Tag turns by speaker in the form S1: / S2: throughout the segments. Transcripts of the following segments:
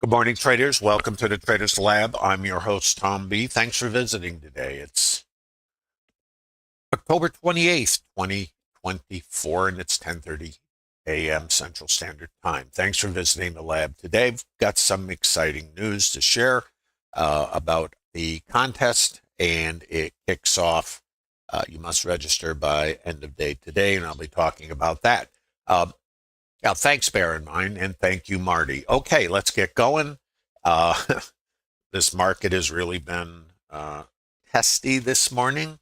S1: Good morning, traders. Welcome to the Traders Lab. I'm your host, Tom B. Thanks for visiting today. It's October 28th, 2024, and it's 10:30 a.m. Central Standard Time. Thanks for visiting the lab today. We've got some exciting news to share about the contest, and it kicks off. You must register by end of day today, and I'll be talking about that. Now, thanks, bear in mind, and thank you, Marty. Okay, let's get going. Uh, this market has really been testy this morning,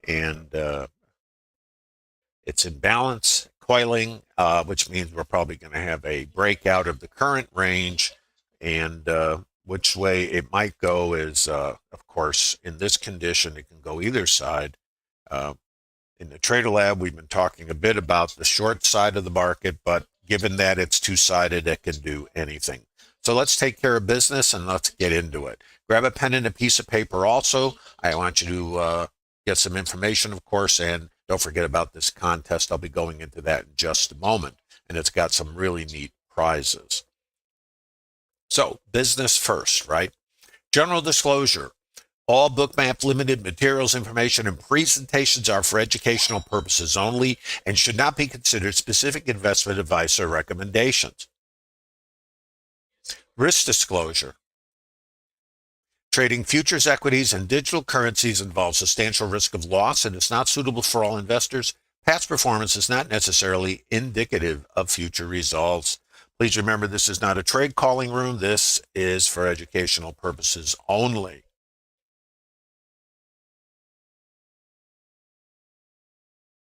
S1: and it's in balance, coiling, which means we're probably going to have a breakout of the current range. And which way it might go is, of course, in this condition, it can go either side. In the Trader Lab, we've been talking a bit about the short side of the market, but given that it's two-sided, it can do anything. So let's take care of business and let's get into it. Grab a pen and a piece of paper also. I want you to get some information, of course, and don't forget about this contest. I'll be going into that in just a moment, and it's got some really neat prizes. So business first, right? General disclosure. All Bookmap Limited materials, information, and presentations are for educational purposes only and should not be considered specific investment advice or recommendations. Risk disclosure. Trading futures, equities, and digital currencies involves substantial risk of loss and is not suitable for all investors. Past performance is not necessarily indicative of future results. Please remember this is not a trade calling room. This is for educational purposes only.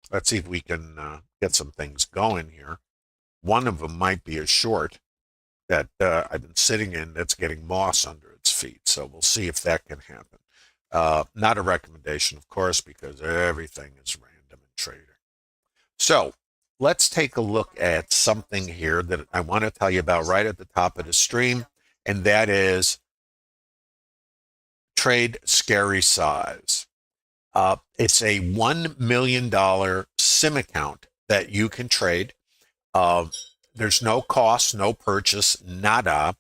S1: Let's see if we can get some things going here. One of them might be a short that I've been sitting in that's getting moss under its feet. So we'll see if that can happen. Not a recommendation, of course, because everything is random in trading. So let's take a look at something here that I want to tell you about right at the top of the stream, and that is trade scary size. It's a $1 million SIM account that you can trade. There's no cost, no purchase, nada.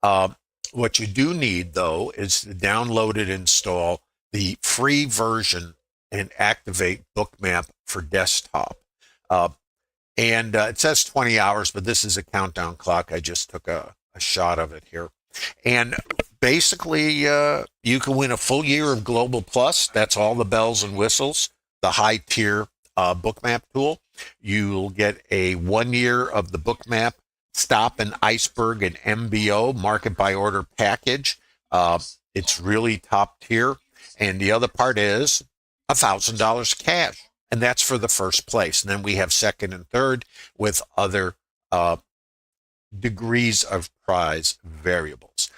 S1: What you do need, though, is to download and install the free version and activate Bookmap for desktop. And it says 20 hours, but this is a countdown clock. I just took a shot of it here. And basically, you can win a full year of Global Plus. That's all the bells and whistles, the high tier Bookmap tool. You'll get a 1 year of the Bookmap Stop and Iceberg and MBO market by order package. It's really top tier. And the other part is $1,000 cash. And that's for the first place. And then we have second and third with other degrees of prize variables.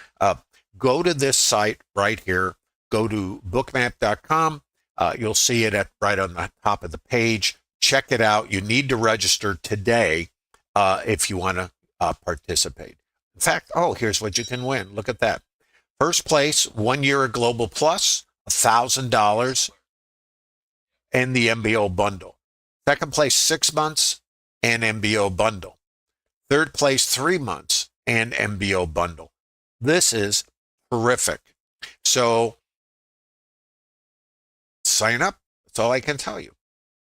S1: Go to this site right here. Go to bookmap.com. You'll see it right on the top of the page. Check it out. You need to register today if you want to participate. In fact, here's what you can win. Look at that. First place, 1 year of Global Plus, $1,000 and the MBO bundle. Second place, 6 months and MBO bundle. Third place, 3 months and MBO bundle. This is terrific. So sign up. That's all I can tell you.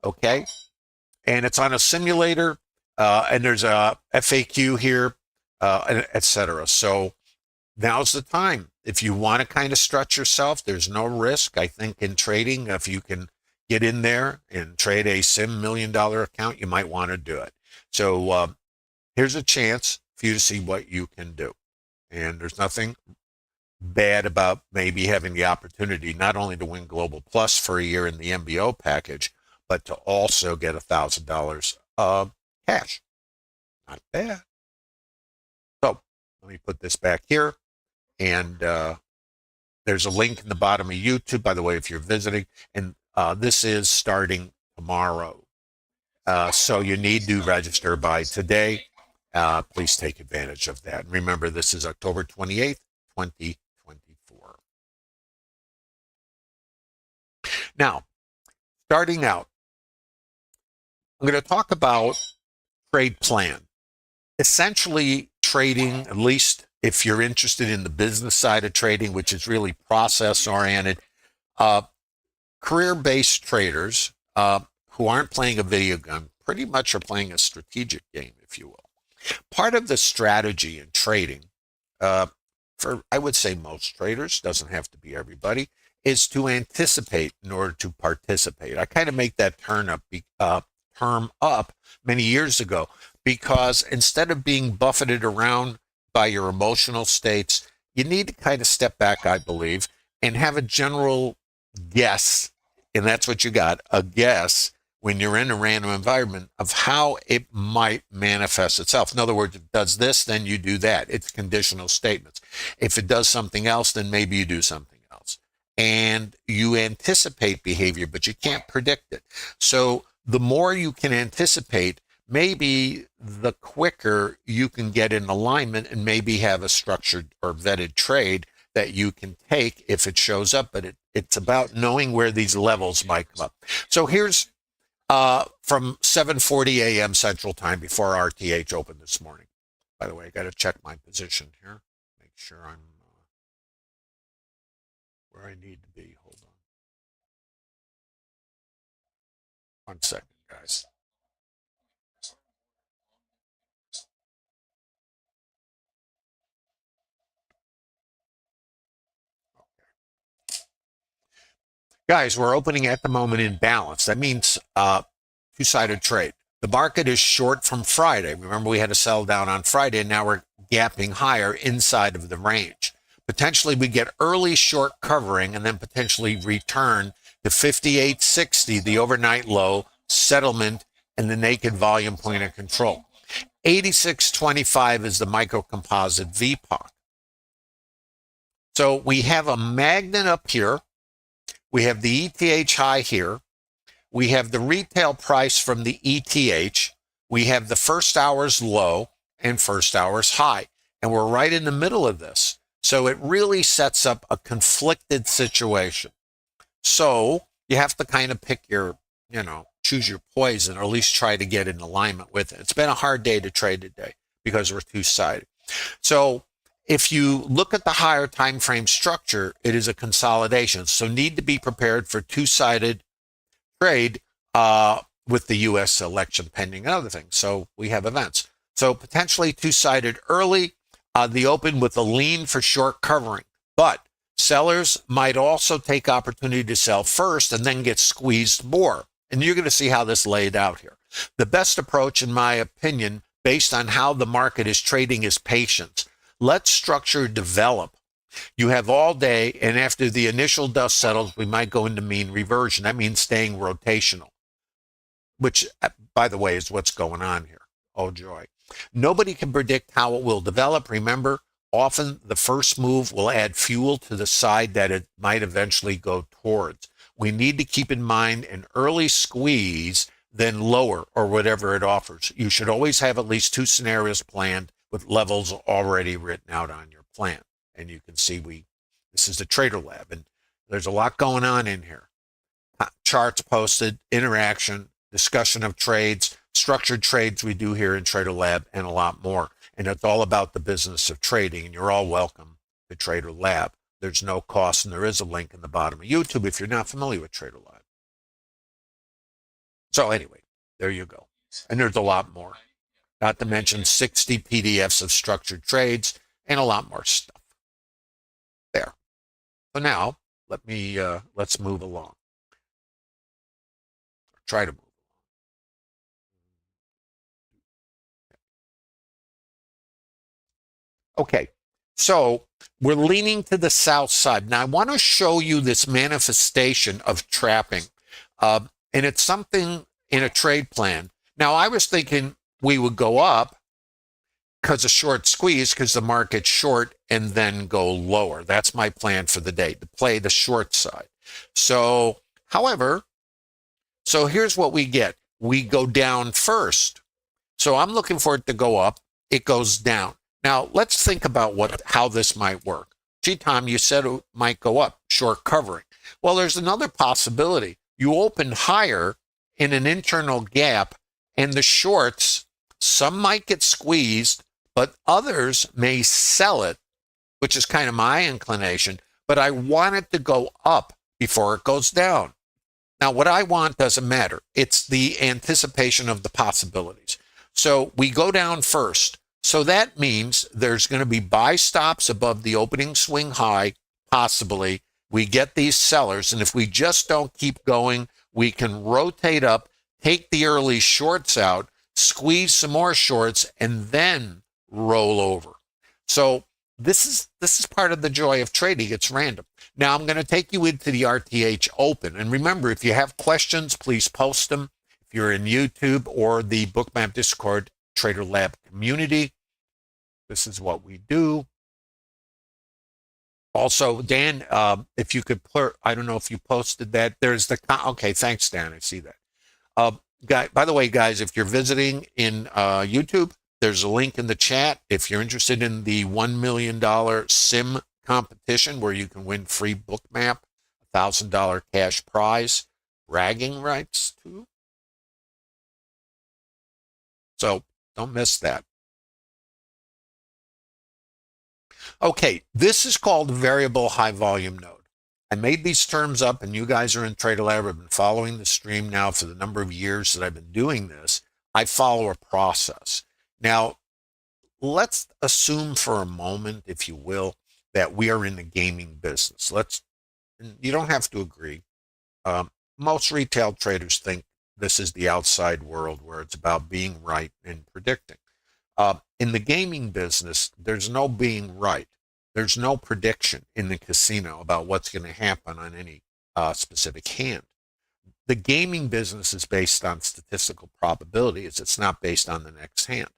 S1: Okay. And it's on a simulator, and there's a FAQ here, etc. So now's the time. If you want to kind of stretch yourself, there's no risk. I think in trading, if you can get in there and trade a SIM $1 million account, you might want to do it. So here's a chance for you to see what you can do. And there's nothing bad about maybe having the opportunity not only to win Global Plus for a year in the MBO package, but to also get $1,000 cash. Not bad. So let me put this back here. And there's a link in the bottom of YouTube, by the way, if you're visiting. And this is starting tomorrow. So you need to register by today. Please take advantage of that. And remember, this is October 28th, 2024. Now, starting out, I'm going to talk about trade plan. Essentially, trading, at least if you're interested in the business side of trading, which is really process oriented, uh, career-based traders who aren't playing a video game pretty much are playing a strategic game, if you will. Part of the strategy in trading, for I would say most traders, doesn't have to be everybody, is to anticipate in order to participate. I kind of make that term up many years ago because instead of being buffeted around by your emotional states, you need to kind of step back, I believe, and have a general guess, and that's what you got, a guess when you're in a random environment of how it might manifest itself. In other words, if it does this, then you do that. It's conditional statements. If it does something else, then maybe you do something else. And you anticipate behavior, but you can't predict it. So the more you can anticipate, maybe the quicker you can get in alignment and maybe have a structured or vetted trade that you can take if it shows up. But it's about knowing where these levels might come up. So here's from 7:40 a.m. Central Time before RTH opened this morning. By the way, I got to check my position here, make sure I'm where I need to be. Hold on 1 second, guys. Guys, we're opening at the moment in balance. That means two-sided trade. The market is short from Friday. Remember, we had a sell down on Friday, and now we're gapping higher inside of the range. Potentially, we get early short covering and then potentially return to 58.60, the overnight low, settlement, and the naked volume point of control. 86.25 is the microcomposite VPOC. So we have a magnet up here. We have the ETH high here. We have the retail price from the ETH. We have the first hour's low and first hour's high. And we're right in the middle of this. So it really sets up a conflicted situation. So you have to kind of pick your, choose your poison, or at least try to get in alignment with it. It's been a hard day to trade today because we're two-sided. So if you look at the higher time frame structure, it is a consolidation. So need to be prepared for two-sided trade with the U.S. election pending and other things. So we have events. So potentially two-sided early, the open with a lean for short covering. But sellers might also take opportunity to sell first and then get squeezed more. And you're going to see how this laid out here. The best approach, in my opinion, based on how the market is trading, is patience. Let structure develop. You have all day, and after the initial dust settles, we might go into mean reversion. That means staying rotational, which, by the way, is what's going on here. Oh, joy. Nobody can predict how it will develop. Remember, often the first move will add fuel to the side that it might eventually go towards. We need to keep in mind an early squeeze, then lower, or whatever it offers. You should always have at least two scenarios planned with levels already written out on your plan. And you can see this is the Trader Lab, and there's a lot going on in here. Charts posted, interaction, discussion of trades, structured trades we do here in Trader Lab, and a lot more. And it's all about the business of trading, and you're all welcome to Trader Lab. There's no cost, and there is a link in the bottom of YouTube if you're not familiar with Trader Lab. So anyway, there you go. And there's a lot more. Not to mention 60 PDFs of structured trades and a lot more stuff. There. So now let's move along. Try to move. Okay. So we're leaning to the south side. Now I want to show you this manifestation of trapping. And it's something in a trade plan. Now I was thinking we would go up because of short squeeze, because the market's short, and then go lower. That's my plan for the day, to play the short side. So, however, here's what we get. We go down first. So I'm looking for it to go up. It goes down. Now, let's think about how this might work. Gee, Tom, you said it might go up, short covering. Well, there's another possibility. You open higher in an internal gap, and the shorts, some might get squeezed, But others may sell it, which is kind of my inclination, but I want it to go up before it goes down. Now, what I want doesn't matter. It's the anticipation of the possibilities. So we go down first. So that means there's going to be buy stops above the opening swing high, possibly. We get these sellers, and if we just don't keep going, we can rotate up, take the early shorts out, squeeze some more shorts, and then roll over. So this is part of the joy of trading. It's random. Now I'm going to take you into the RTH Open. And remember, if you have questions, please post them. If you're in YouTube or the Bookmap Discord Trader Lab community, this is what we do. Also, Dan, if you could put, I don't know if you posted that. There's the, okay, thanks, Dan. I see that. By the way, guys, if you're visiting in YouTube, there's a link in the chat. If you're interested in the $1 million sim competition where you can win free Bookmap, $1,000 cash prize, bragging rights too. So don't miss that. Okay, this is called variable high volume node. I made these terms up, and you guys are in Trader Lab. I've been following the stream now for the number of years that I've been doing this. I follow a process. Now, let's assume for a moment, if you will, that we are in the gaming business. You don't have to agree. Most retail traders think this is the outside world where it's about being right and predicting. In the gaming business, there's no being right. There's no prediction in the casino about what's going to happen on any specific hand. The gaming business is based on statistical probabilities. It's not based on the next hand.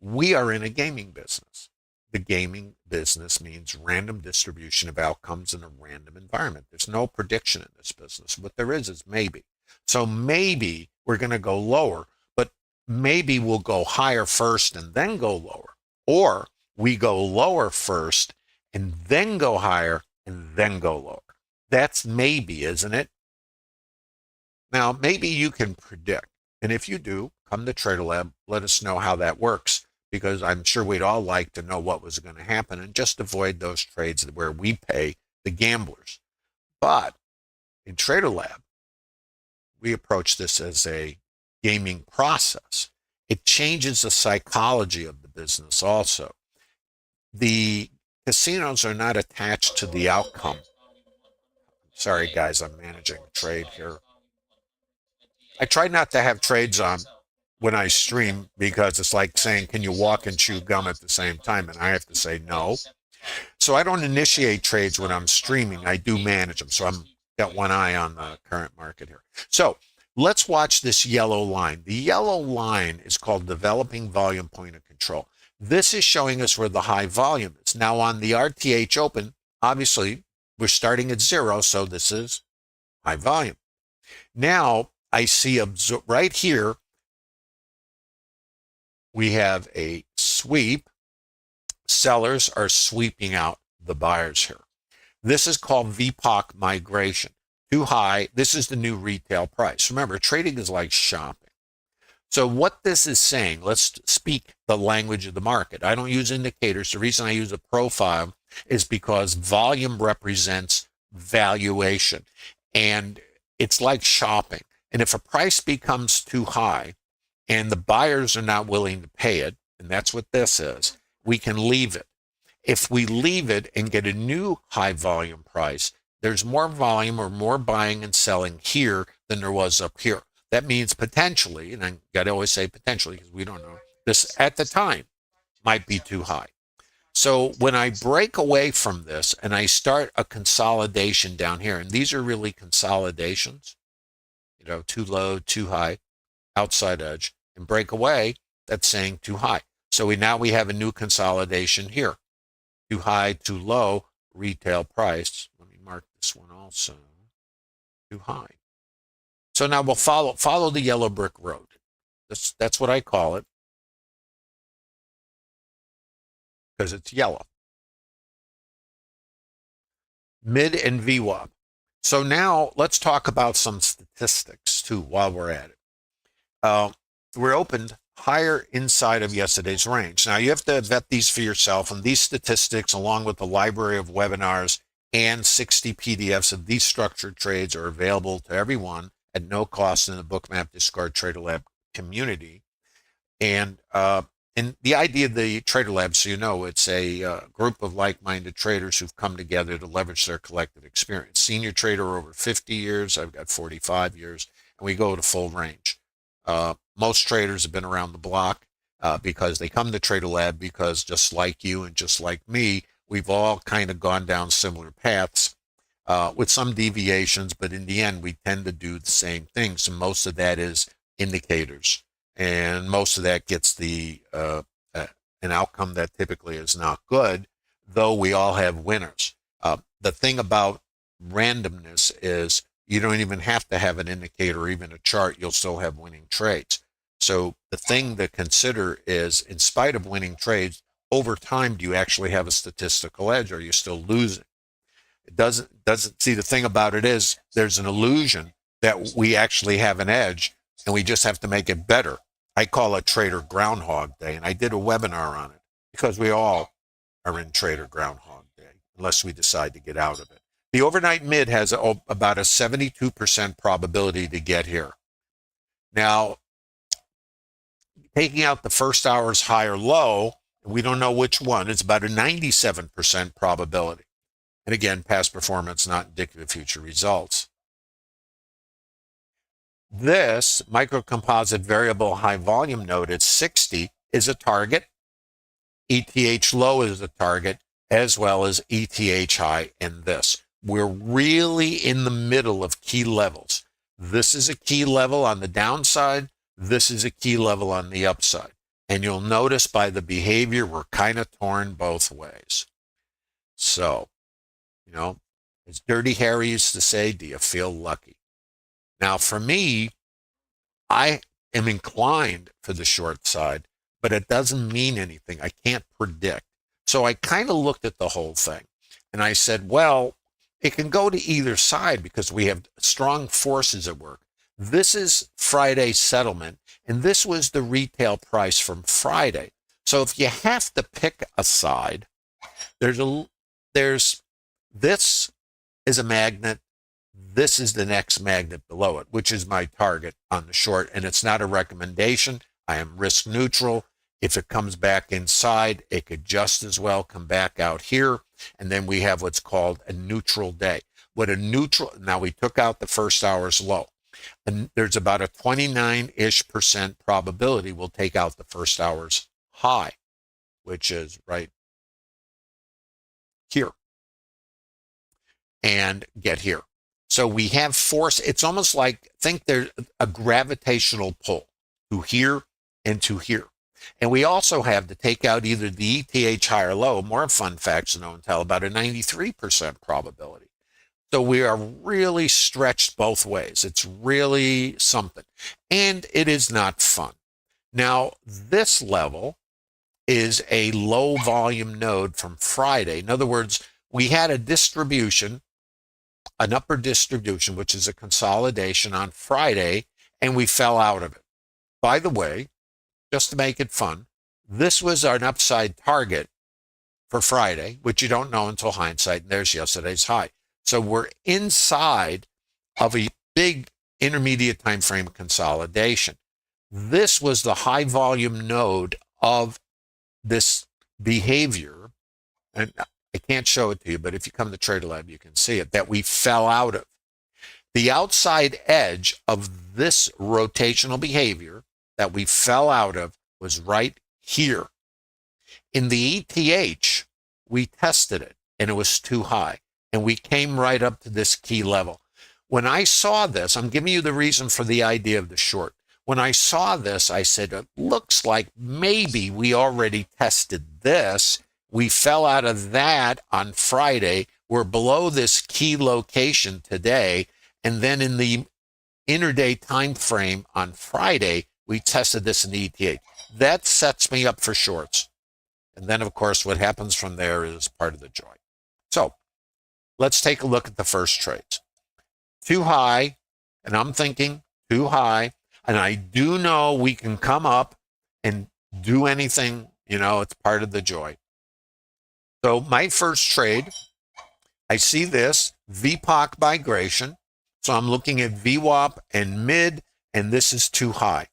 S1: We are in a gaming business. The gaming business means random distribution of outcomes in a random environment. There's no prediction in this business. What there is maybe. So maybe we're going to go lower, but maybe we'll go higher first and then go lower. Or we go lower first and then go higher and then go lower. That's maybe, isn't it? Now, maybe you can predict. And if you do, come to Trader Lab, let us know how that works, because I'm sure we'd all like to know what was going to happen and just avoid those trades where we pay the gamblers. But in Trader Lab, we approach this as a gaming process. It changes the psychology of the business also. The casinos are not attached to the outcome. Sorry, guys, I'm managing a trade here. I try not to have trades on when I stream because it's like saying, can you walk and chew gum at the same time? And I have to say no. So I don't initiate trades when I'm streaming. I do manage them. So I'm got one eye on the current market here. So let's watch this yellow line. The yellow line is called developing volume point of control. This is showing us where the high volume is. Now on the RTH Open, obviously we're starting at 0, so this is high volume. Now I see right here, we have a sweep. Sellers are sweeping out the buyers here. This is called VPOC migration. Too high. This is the new retail price. Remember, trading is like shopping. So what this is saying, let's speak the language of the market. I don't use indicators. The reason I use a profile is because volume represents valuation. And it's like shopping. And if a price becomes too high and the buyers are not willing to pay it, and that's what this is, we can leave it. If we leave it and get a new high volume price, there's more volume or more buying and selling here than there was up here. That means potentially, and I got to always say potentially because we don't know, this at the time might be too high. So when I break away from this and I start a consolidation down here, and these are really consolidations, too low, too high, outside edge, and break away, that's saying too high. So now we have a new consolidation here. Too high, too low, retail price. Let me mark this one also. Too high. So now we'll follow the yellow brick road. That's what I call it, because it's yellow. Mid and VWAP. So now let's talk about some statistics too while we're at it. We're opened higher inside of yesterday's range. Now, you have to vet these for yourself, and these statistics, along with the library of webinars and 60 PDFs of these structured trades, are available to everyone at no cost in the Bookmap Discard Trader Lab community. And the idea of the Trader Lab, so you know, it's a group of like-minded traders who've come together to leverage their collective experience. Senior trader over 50 years, I've got 45 years, and we go to full range. Most traders have been around the block because they come to Trader Lab because just like you and just like me, we've all kind of gone down similar paths with some deviations, but in the end, we tend to do the same things, and most of that is indicators. And most of that gets the an outcome that typically is not good, though we all have winners. The thing about randomness is you don't even have to have an indicator or even a chart. You'll still have winning trades. So the thing to consider is, in spite of winning trades, over time, do you actually have a statistical edge, or are you still losing? It doesn't see, the thing about it is there's an illusion that we actually have an edge, and we just have to make it better. I call it Trader Groundhog Day, and I did a webinar on it because we all are in Trader Groundhog Day, unless we decide to get out of it. The overnight mid has about a 72% probability to get here. Now, taking out the first hour's high or low, we don't know which one, it's about a 97% probability. And again, past performance, not indicative of future results. This microcomposite variable high volume node at 60 is a target. ETH low is a target, as well as ETH high in this. We're really in the middle of key levels. This is a key level on the downside. This is a key level on the upside. And you'll notice by the behavior, we're kind of torn both ways. So, you know, as Dirty Harry used to say, do you feel lucky? Now, for me, I am inclined for the short side, but it doesn't mean anything. I can't predict. So I kind of looked at the whole thing, and I said, well, it can go to either side because we have strong forces at work. This is Friday's settlement, and this was the retail price from Friday. So if you have to pick a side, this is a magnet. This is the next magnet below it, which is my target on the short, and it's not a recommendation. I am risk neutral. If it comes back inside, it could just as well come back out here, and then we have what's called a neutral day. Now we took out the first hour's low, and there's about a 29-ish% probability we'll take out the first hour's high, which is right here, and get here. So we have force. It's almost like, think there's a gravitational pull to here and to here. And we also have to take out either the ETH high or low, more fun facts to know and tell, about a 93% probability. So we are really stretched both ways. It's really something. And it is not fun. Now, this level is a low volume node from Friday. In other words, we had a distribution, an upper distribution, which is a consolidation on Friday, and we fell out of it. By the way, just to make it fun, this was our upside target for Friday, which you don't know until hindsight, and there's yesterday's high. So we're inside of a big intermediate time frame consolidation. This was the high volume node of this behavior, and I can't show it to you, but if you come to Trader Lab, you can see it, that we fell out of. The outside edge of this rotational behavior that we fell out of was right here. In the ETH, we tested it, and it was too high, and we came right up to this key level. When I saw this, I'm giving you the reason for the idea of the short. When I saw this, I said, it looks like maybe we already tested this. We fell out of that on Friday. We're below this key location today. And then in the intraday time frame on Friday, we tested this in the ETH. That sets me up for shorts. And then, of course, what happens from there is part of the joy. So let's take a look at the first trades. Too high, and I'm thinking too high. And I do know we can come up and do anything, it's part of the joy. So my first trade, I see this VPOC migration. So I'm looking at VWAP and mid, and this is too high.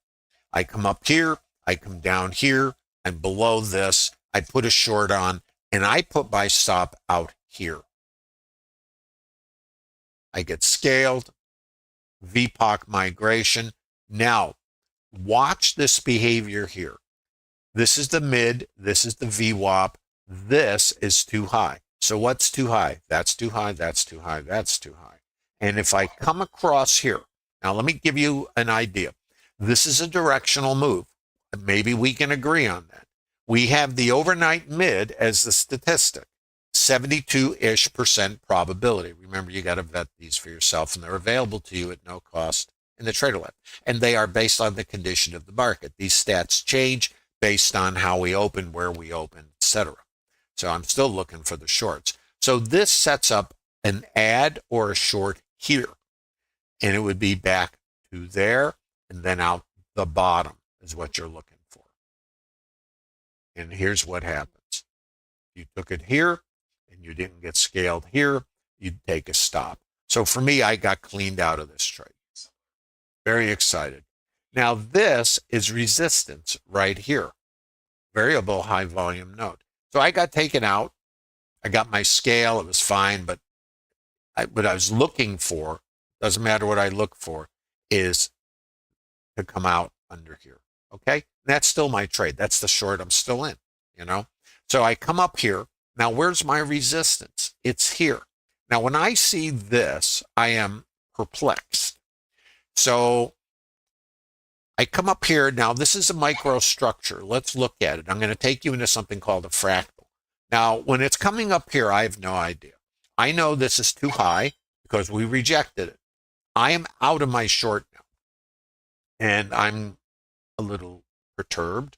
S1: I come up here, I come down here, and below this, I put a short on, and I put my stop out here. I get scaled, VPOC migration. Now, watch this behavior here. This is the mid, this is the VWAP, this is too high. So what's too high? That's too high, that's too high, that's too high. And if I come across here, now let me give you an idea. This is a directional move. Maybe we can agree on that. We have the overnight mid as the statistic, 72-ish% probability. Remember, you got to vet these for yourself, and they're available to you at no cost in the Trader Lab. And they are based on the condition of the market. These stats change based on how we open, where we open, etc. So I'm still looking for the shorts. So this sets up an add or a short here. And it would be back to there and then out the bottom is what you're looking for. And here's what happens. You took it here and you didn't get scaled here, you'd take a stop. So for me, I got cleaned out of this trade. Very excited. Now this is resistance right here. Variable high volume node. So I got taken out. I got my scale. It was fine, but what I was looking for, doesn't matter what I look for, is to come out under here. Okay? That's still my trade. That's the short I'm still in, So I come up here. Now, where's my resistance? It's here. Now, when I see this, I am perplexed. So I come up here. Now, this is a microstructure. Let's look at it. I'm going to take you into something called a fractal. Now, when it's coming up here, I have no idea. I know this is too high because we rejected it. I am out of my short now. And I'm a little perturbed.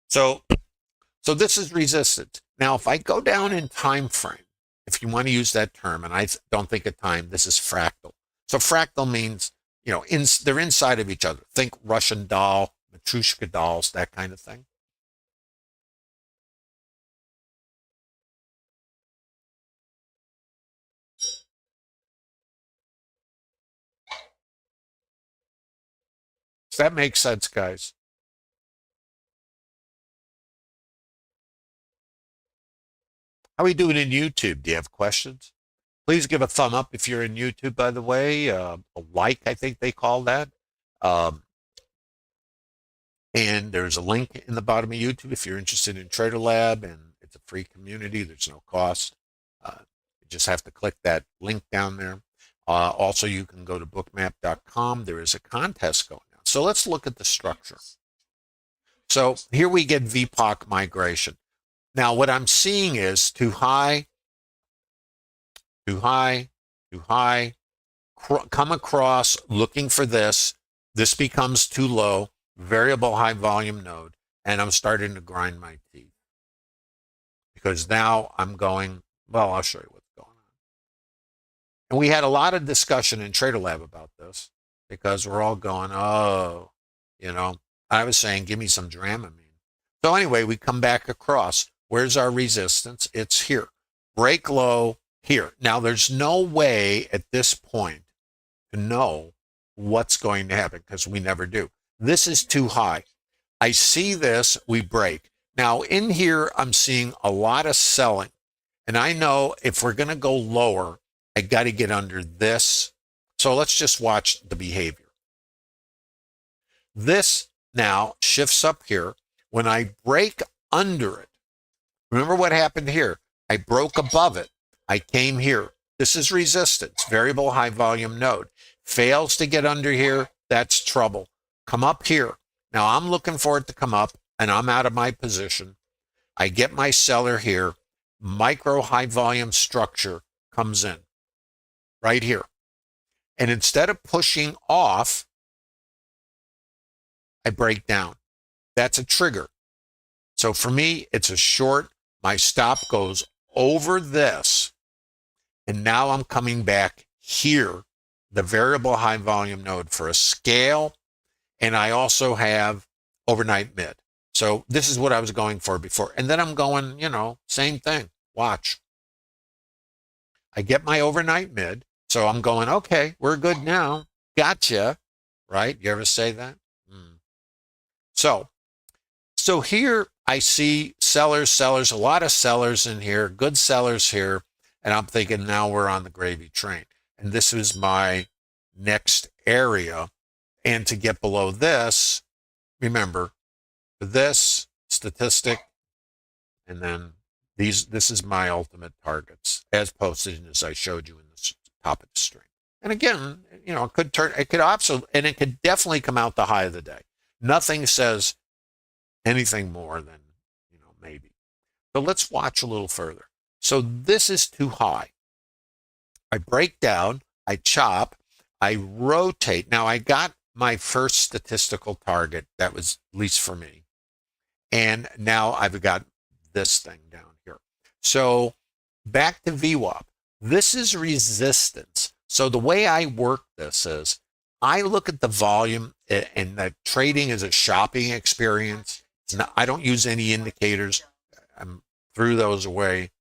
S1: So this is resistance. Now, if I go down in time frame, if you want to use that term, and I don't think of time, this is fractal. So fractal means, they're inside of each other. Think Russian doll, Matryoshka dolls, that kind of thing. Does that make sense, guys? How are we doing in YouTube? Do you have questions? Please give a thumb up if you're in YouTube, by the way. A like, I think they call that. And there's a link in the bottom of YouTube if you're interested in Trader Lab, and it's a free community. There's no cost. You just have to click that link down there. Also, you can go to bookmap.com. There is a contest going on. So let's look at the structure. So here we get VPOC migration. Now, what I'm seeing is too high, too high, too high, come across looking for this. This becomes too low, variable high volume node, and I'm starting to grind my teeth. Because now I'm going, well, I'll show you what's going on. And we had a lot of discussion in Trader Lab about this because we're all going, I was saying, give me some Dramamine. So anyway, we come back across. Where's our resistance? It's here. Break low here. Now, there's no way at this point to know what's going to happen because we never do. This is too high. I see this, we break. Now, in here, I'm seeing a lot of selling. And I know if we're going to go lower, I got to get under this. So let's just watch the behavior. This now shifts up here. When I break under it, remember what happened here? I broke above it. I came here. This is resistance, variable high volume node. Fails to get under here, that's trouble. Come up here. Now I'm looking for it to come up, and I'm out of my position. I get my seller here. Micro high volume structure comes in right here. And instead of pushing off, I break down. That's a trigger. So for me, it's a short. My stop goes over this. And now I'm coming back here, the variable high volume node, for a scale. and I also have overnight mid. So this is what I was going for before. And then I'm going, same thing. Watch. I get my overnight mid. So I'm going, okay, we're good now. Gotcha. Right? You ever say that? Mm. So here I see sellers, a lot of sellers in here, good sellers here. And I'm thinking now we're on the gravy train. And this is my next area. And to get below this, remember, this statistic, and then this is my ultimate targets as posted and as I showed you in the top of the string. And again, it could also, and it could definitely come out the high of the day. Nothing says anything more than, maybe. So let's watch a little further. So this is too high. I break down, I chop, I rotate. Now I got my first statistical target that was at least for me. And now I've got this thing down here. So back to VWAP. This is resistance. So the way I work this is I look at the volume, and the trading is a shopping experience. I don't use any indicators. I threw those away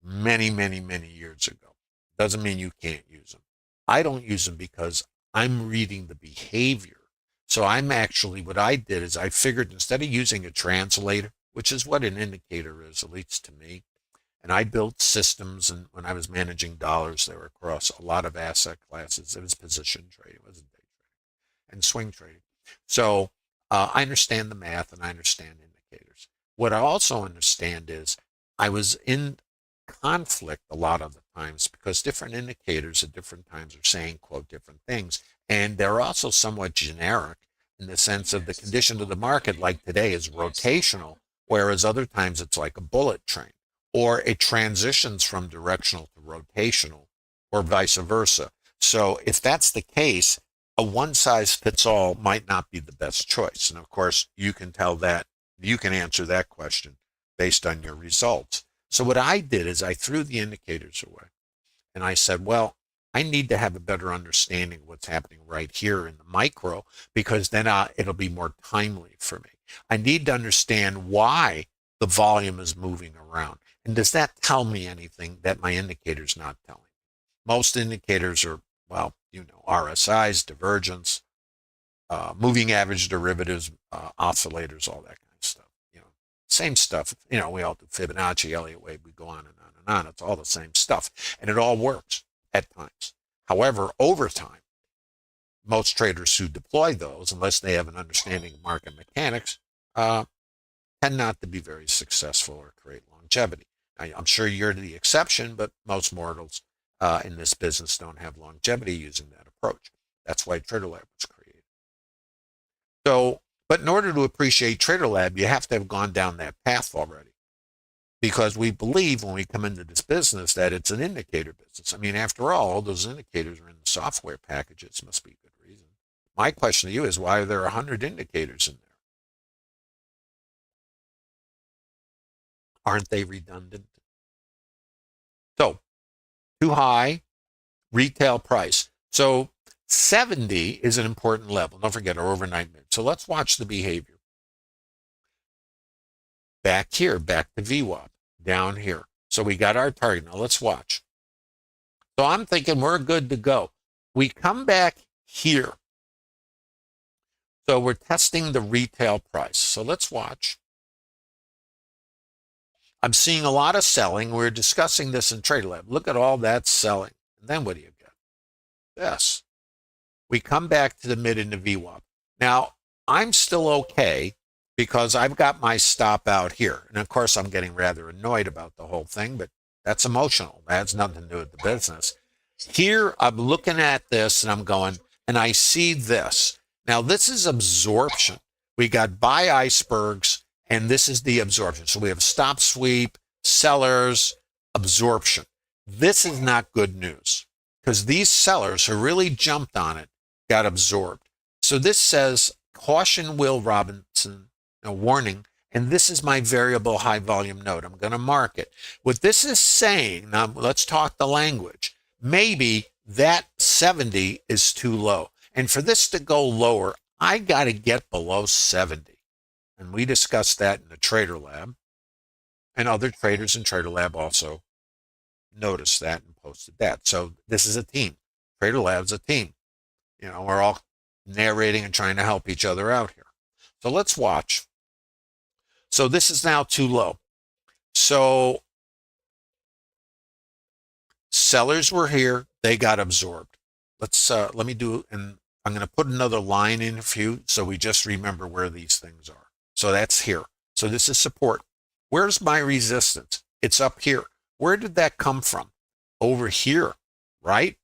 S1: many, many, many years ago. Doesn't mean you can't use them. I don't use them because I'm reading the behavior. So what I did is I figured instead of using a translator, which is what an indicator is, at least to me, and I built systems, and when I was managing dollars, they were across a lot of asset classes. It was position trading, it wasn't day trading, and swing trading. So I understand the math and I understand indicators. What I also understand is I was in conflict a lot of the times because different indicators at different times are saying, quote, different things. And they're also somewhat generic in the sense of the condition of the market, like today, is rotational, whereas other times it's like a bullet train, or it transitions from directional to rotational, or vice versa. So if that's the case, a one-size-fits-all might not be the best choice. And of course, you can answer that question based on your results. So what I did is I threw the indicators away, and I said, well, I need to have a better understanding of what's happening right here in the micro, because then it'll be more timely for me. I need to understand why the volume is moving around. And does that tell me anything that my indicator's not telling me? Most indicators are, RSIs, divergence, moving average derivatives, oscillators, all that kind of stuff. Same stuff. We all do Fibonacci, Elliott wave, we go on and on and on. It's all the same stuff. And it all works at times. However, over time, most traders who deploy those, unless they have an understanding of market mechanics, tend not to be very successful or create longevity. I'm sure you're the exception, but most mortals in this business don't have longevity using that approach. That's why TraderLab was created. But in order to appreciate TraderLab, you have to have gone down that path already, because we believe when we come into this business that it's an indicator business. I mean, after all those indicators are in the software packages. Must be a good reason. My question to you is, why are there 100 indicators in there? Aren't they redundant? So, too high, retail price. So 70 is an important level. Don't forget our overnight mid. So let's watch the behavior. Back here, back to VWAP, down here. So we got our target. Now let's watch. So I'm thinking we're good to go. We come back here. So we're testing the retail price. So let's watch. I'm seeing a lot of selling. We're discussing this in TraderLab. Look at all that selling. And then what do you get? This. We come back to the mid and the VWAP. Now, I'm still okay because I've got my stop out here. And of course, I'm getting rather annoyed about the whole thing, but that's emotional. That has nothing to do with the business. Here, I'm looking at this and I'm going, and I see this. Now, this is absorption. We got buy icebergs, and this is the absorption. So we have stop sweep, sellers, absorption. This is not good news because these sellers who really jumped on it got absorbed. So this says, caution Will Robinson, a warning, and this is my variable high volume node. I'm going to mark it. What this is saying, now let's talk the language. Maybe that 70 is too low. And for this to go lower, I got to get below 70. And we discussed that in the Trader Lab. And other traders in Trader Lab also noticed that and posted that. So this is a team. Trader Lab's a team. You know, we're all narrating and trying to help each other out here. So let's watch. So this is now too low. So sellers were here, they got absorbed. Let me do, and I'm going to put another line in a few so we just remember where these things are. So that's here. So this is support. Where's my resistance? It's up here. Where did that come from? Over here, right?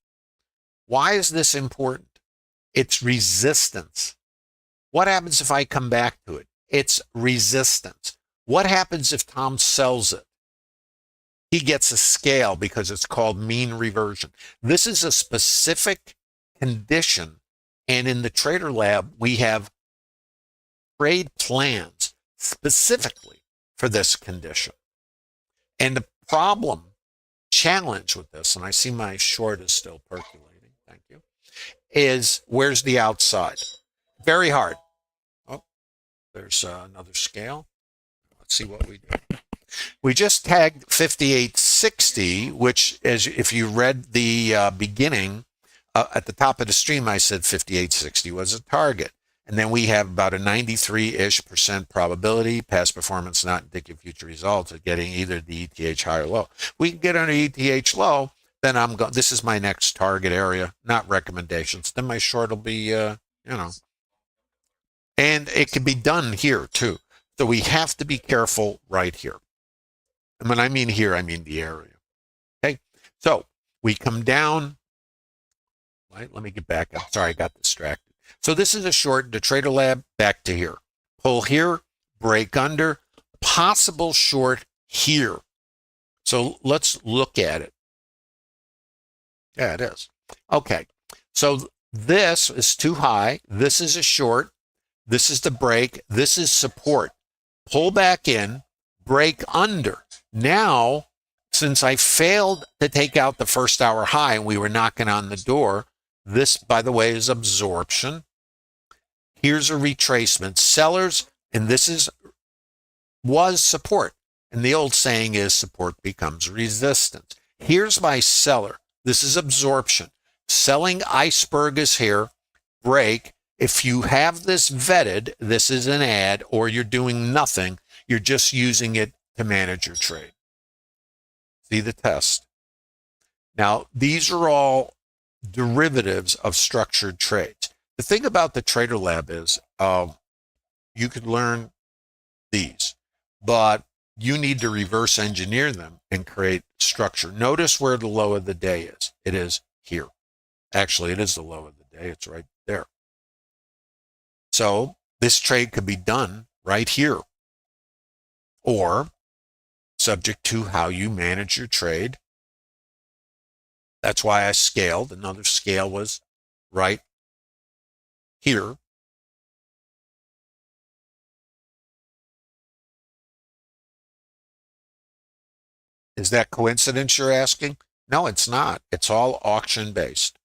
S1: Why is this important? It's resistance. What happens if I come back to it? It's resistance. What happens if Tom sells it? He gets a scale because it's called mean reversion. This is a specific condition. And in the Trader Lab, we have trade plans specifically for this condition. And the challenge with this, and I see my short is still percolating, thank you, is where's the outside? Very hard. Oh, there's another scale. Let's see what we do. We just tagged 5860, which, as if you read the beginning, at the top of the stream, I said 5860 was a target. And then we have about a 93-ish% probability, past performance not indicative future results, of getting either the ETH high or low. We can get on an ETH low, then I'm going. This is my next target area, not recommendations. Then my short will be, and it can be done here too. So we have to be careful right here. And when I mean here, I mean the area. Okay, so we come down. Right, let me get back up. Sorry, I got distracted. So this is a short, the Trader Lab, back to here. Pull here, break under, possible short here. So let's look at it. Yeah, it is. Okay, so this is too high. This is a short. This is the break. This is support. Pull back in, break under. Now, since I failed to take out the first hour high and we were knocking on the door, this, by the way, is absorption. Here's a retracement. Sellers, and this was support. And the old saying is support becomes resistance. Here's my seller. This is absorption. Selling iceberg is here. Break. If you have this vetted, this is an ad, or you're doing nothing. You're just using it to manage your trade. See the test. Now, these are all derivatives of structured trades. The thing about the Trader Lab is you could learn these, but you need to reverse engineer them and create structure. Notice where the low of the day is. It is here. Actually, it is the low of the day. It's right there. So this trade could be done right here, or subject to how you manage your trade. That's why I scaled. Another scale was right here. Is that coincidence you're asking? No, it's not. It's all auction based.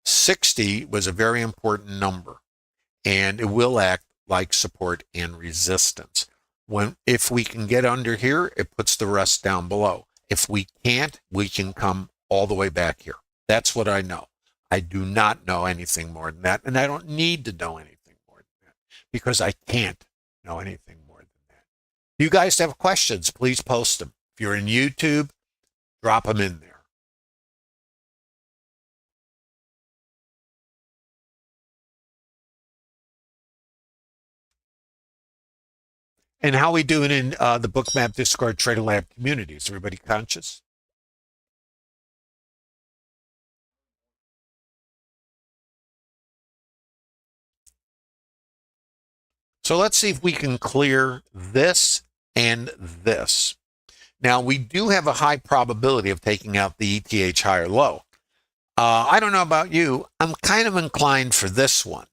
S1: 60 was a very important number, and it will act like support and resistance. If we can get under here, it puts the rest down below. If we can't, we can come all the way back here. That's what I know. I do not know anything more than that, and I don't need to know anything more than that because I can't know anything more than that. If you guys have questions, please post them. If you're in YouTube, drop them in there. And how we doing in the Bookmap Discord Trader Lab community? Is everybody conscious? So let's see if we can clear this and this. Now, we do have a high probability of taking out the ETH high or low. I don't know about you. I'm kind of inclined for this one.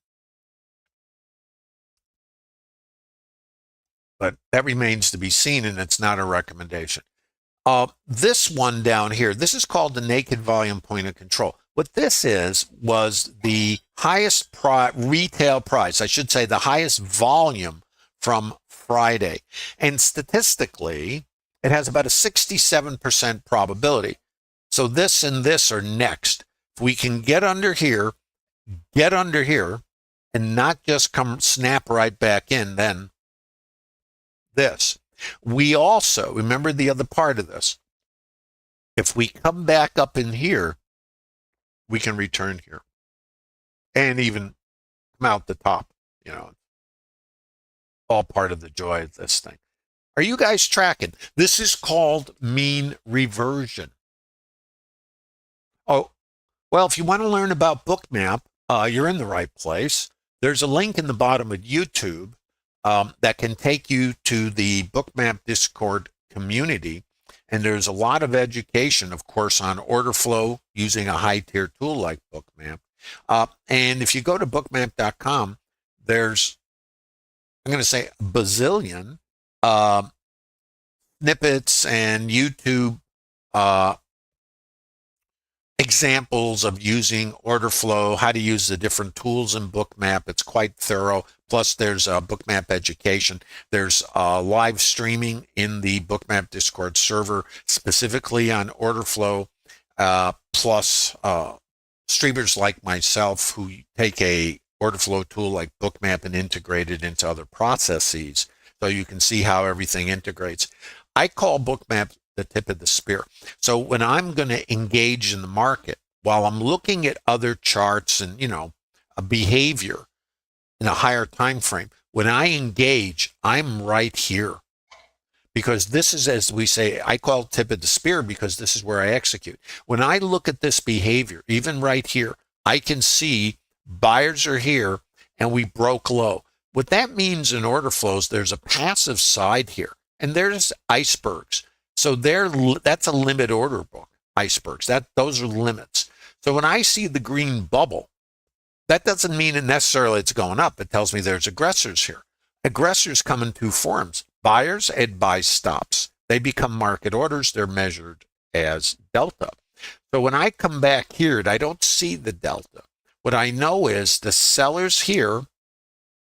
S1: But that remains to be seen, and it's not a recommendation. This one down here, this is called the naked volume point of control. What this was the highest retail price, I should say the highest volume from Friday. And statistically, it has about a 67% probability. So this and this are next. If we can get under here, and not just come snap right back in, then this. We also, remember the other part of this, if we come back up in here, we can return here and even come out the top, all part of the joy of this thing. Are you guys tracking? This is called mean reversion. Oh, well, if you want to learn about Bookmap, you're in the right place. There's a link in the bottom of YouTube that can take you to the Bookmap Discord community. And there's a lot of education, of course, on order flow using a high-tier tool like Bookmap. And if you go to bookmap.com, there's, I'm going to say, a bazillion snippets and YouTube examples of using order flow, how to use the different tools in Bookmap. It's quite thorough. Plus, there's Bookmap education. There's live streaming in the Bookmap Discord server specifically on order flow. Plus, streamers like myself who take a order flow tool like Bookmap and integrate it into other processes, so you can see how everything integrates. I call Bookmap the tip of the spear. So when I'm going to engage in the market, while I'm looking at other charts and, a behavior in a higher time frame, when I engage, I'm right here. Because this is, as we say, I call it tip of the spear because this is where I execute. When I look at this behavior, even right here, I can see buyers are here and we broke low. What that means in order flows, there's a passive side here and there's icebergs. So that's a limit order book, icebergs. Those are limits. So when I see the green bubble, that doesn't mean it necessarily it's going up. It tells me there's aggressors here. Aggressors come in two forms. Buyers and buy stops. They become market orders. They're measured as delta. So when I come back here, I don't see the delta. What I know is the sellers here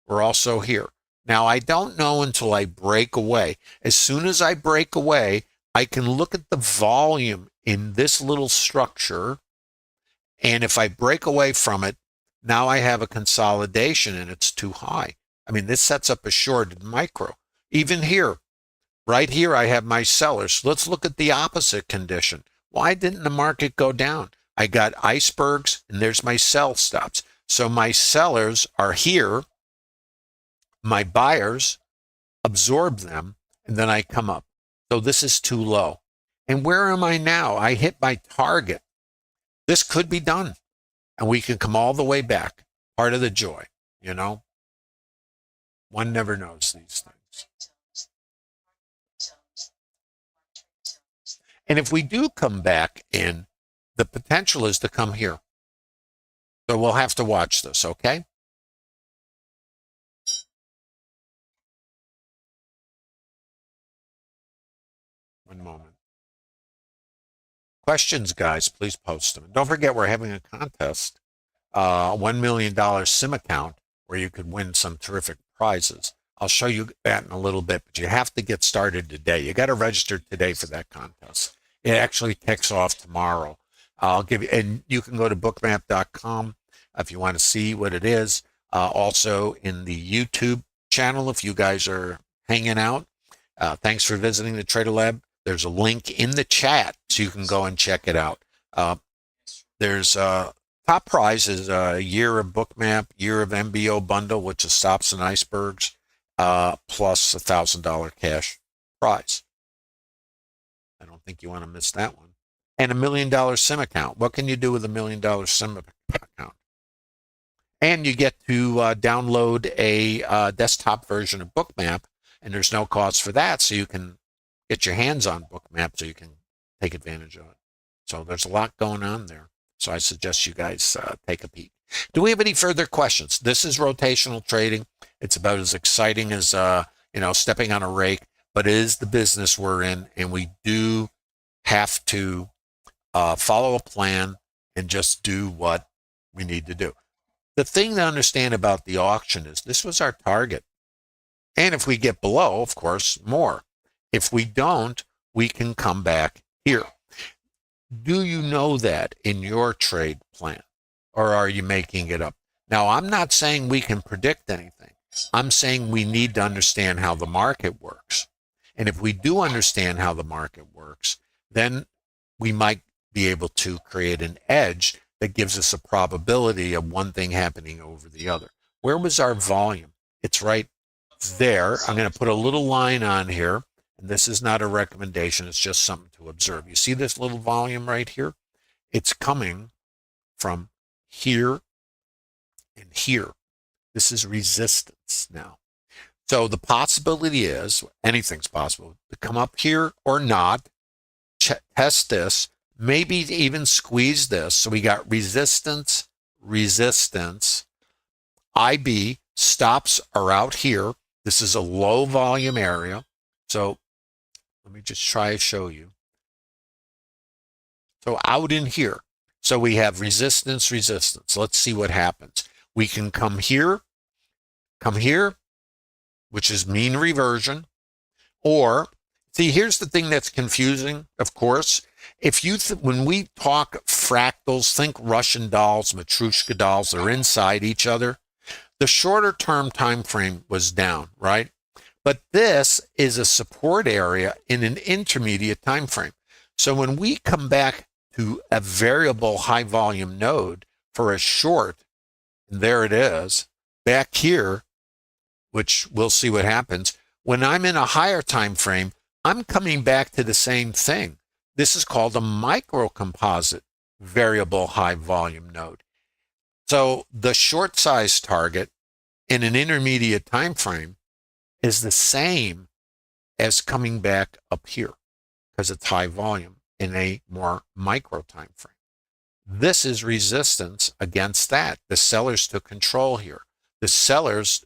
S1: were also here. Now, I don't know until I break away. As soon as I break away, I can look at the volume in this little structure. And if I break away from it, now I have a consolidation and it's too high. I mean, this sets up a shorted micro. Even here, right here, I have my sellers. Let's look at the opposite condition. Why didn't the market go down? I got icebergs and there's my sell stops. So my sellers are here. My buyers absorb them and then I come up. So this is too low. And where am I now? I hit my target. This could be done. And we can come all the way back. Part of the joy, One never knows these things. And if we do come back in, the potential is to come here. So we'll have to watch this, okay? One moment. Questions, guys, please post them. And don't forget, we're having a contest, $1 million SIM account where you could win some terrific prizes. I'll show you that in a little bit, but you have to get started today. You got to register today for that contest. It actually kicks off tomorrow. I'll give you, and you can go to bookmap.com if you want to see what it is. Also in the YouTube channel, if you guys are hanging out. Thanks for visiting the Trader Lab. There's a link in the chat so you can go and check it out. There's top prize is a year of Bookmap, year of MBO bundle, which is stops and icebergs, plus $1,000 cash prize. I don't think you want to miss that one. And $1 million SIM account. What can you do with $1 million SIM account? And you get to download a desktop version of Bookmap, and there's no cost for that, so you can get your hands on Bookmap so you can take advantage of it. So there's a lot going on there. So I suggest you guys take a peek. Do we have any further questions? This is rotational trading. It's about as exciting as stepping on a rake, but it is the business we're in, and we do have to follow a plan and just do what we need to do. The thing to understand about the auction is this was our target. And if we get below, of course, more. If we don't, we can come back here. Do you know that in your trade plan, or are you making it up? Now, I'm not saying we can predict anything. I'm saying we need to understand how the market works. And if we do understand how the market works, then we might be able to create an edge that gives us a probability of one thing happening over the other. Where was our volume? It's right there. I'm going to put a little line on here. And this is not a recommendation. It's just something to observe. You see this little volume right here? It's coming from here and here. This is resistance now. So the possibility is, anything's possible, to come up here or not, test this, maybe even squeeze this. So we got resistance, resistance. IB stops are out here. This is a low volume area. So let me just try to show you. So out in here. So we have resistance, resistance. Let's see what happens. We can come here, which is mean reversion. Or, see, here's the thing that's confusing, of course. If you, when we talk fractals, think Russian dolls, Matryoshka dolls, they're inside each other. The shorter term time frame was down, right? But this is a support area in an intermediate time frame. So when we come back to a variable high volume node for a short, and there it is, back here, which we'll see what happens. When I'm in a higher time frame, I'm coming back to the same thing. This is called a microcomposite variable high volume node. So the short size target in an intermediate time frame is the same as coming back up here because it's high volume in a more micro time frame. This is resistance against that. The sellers took control here. The sellers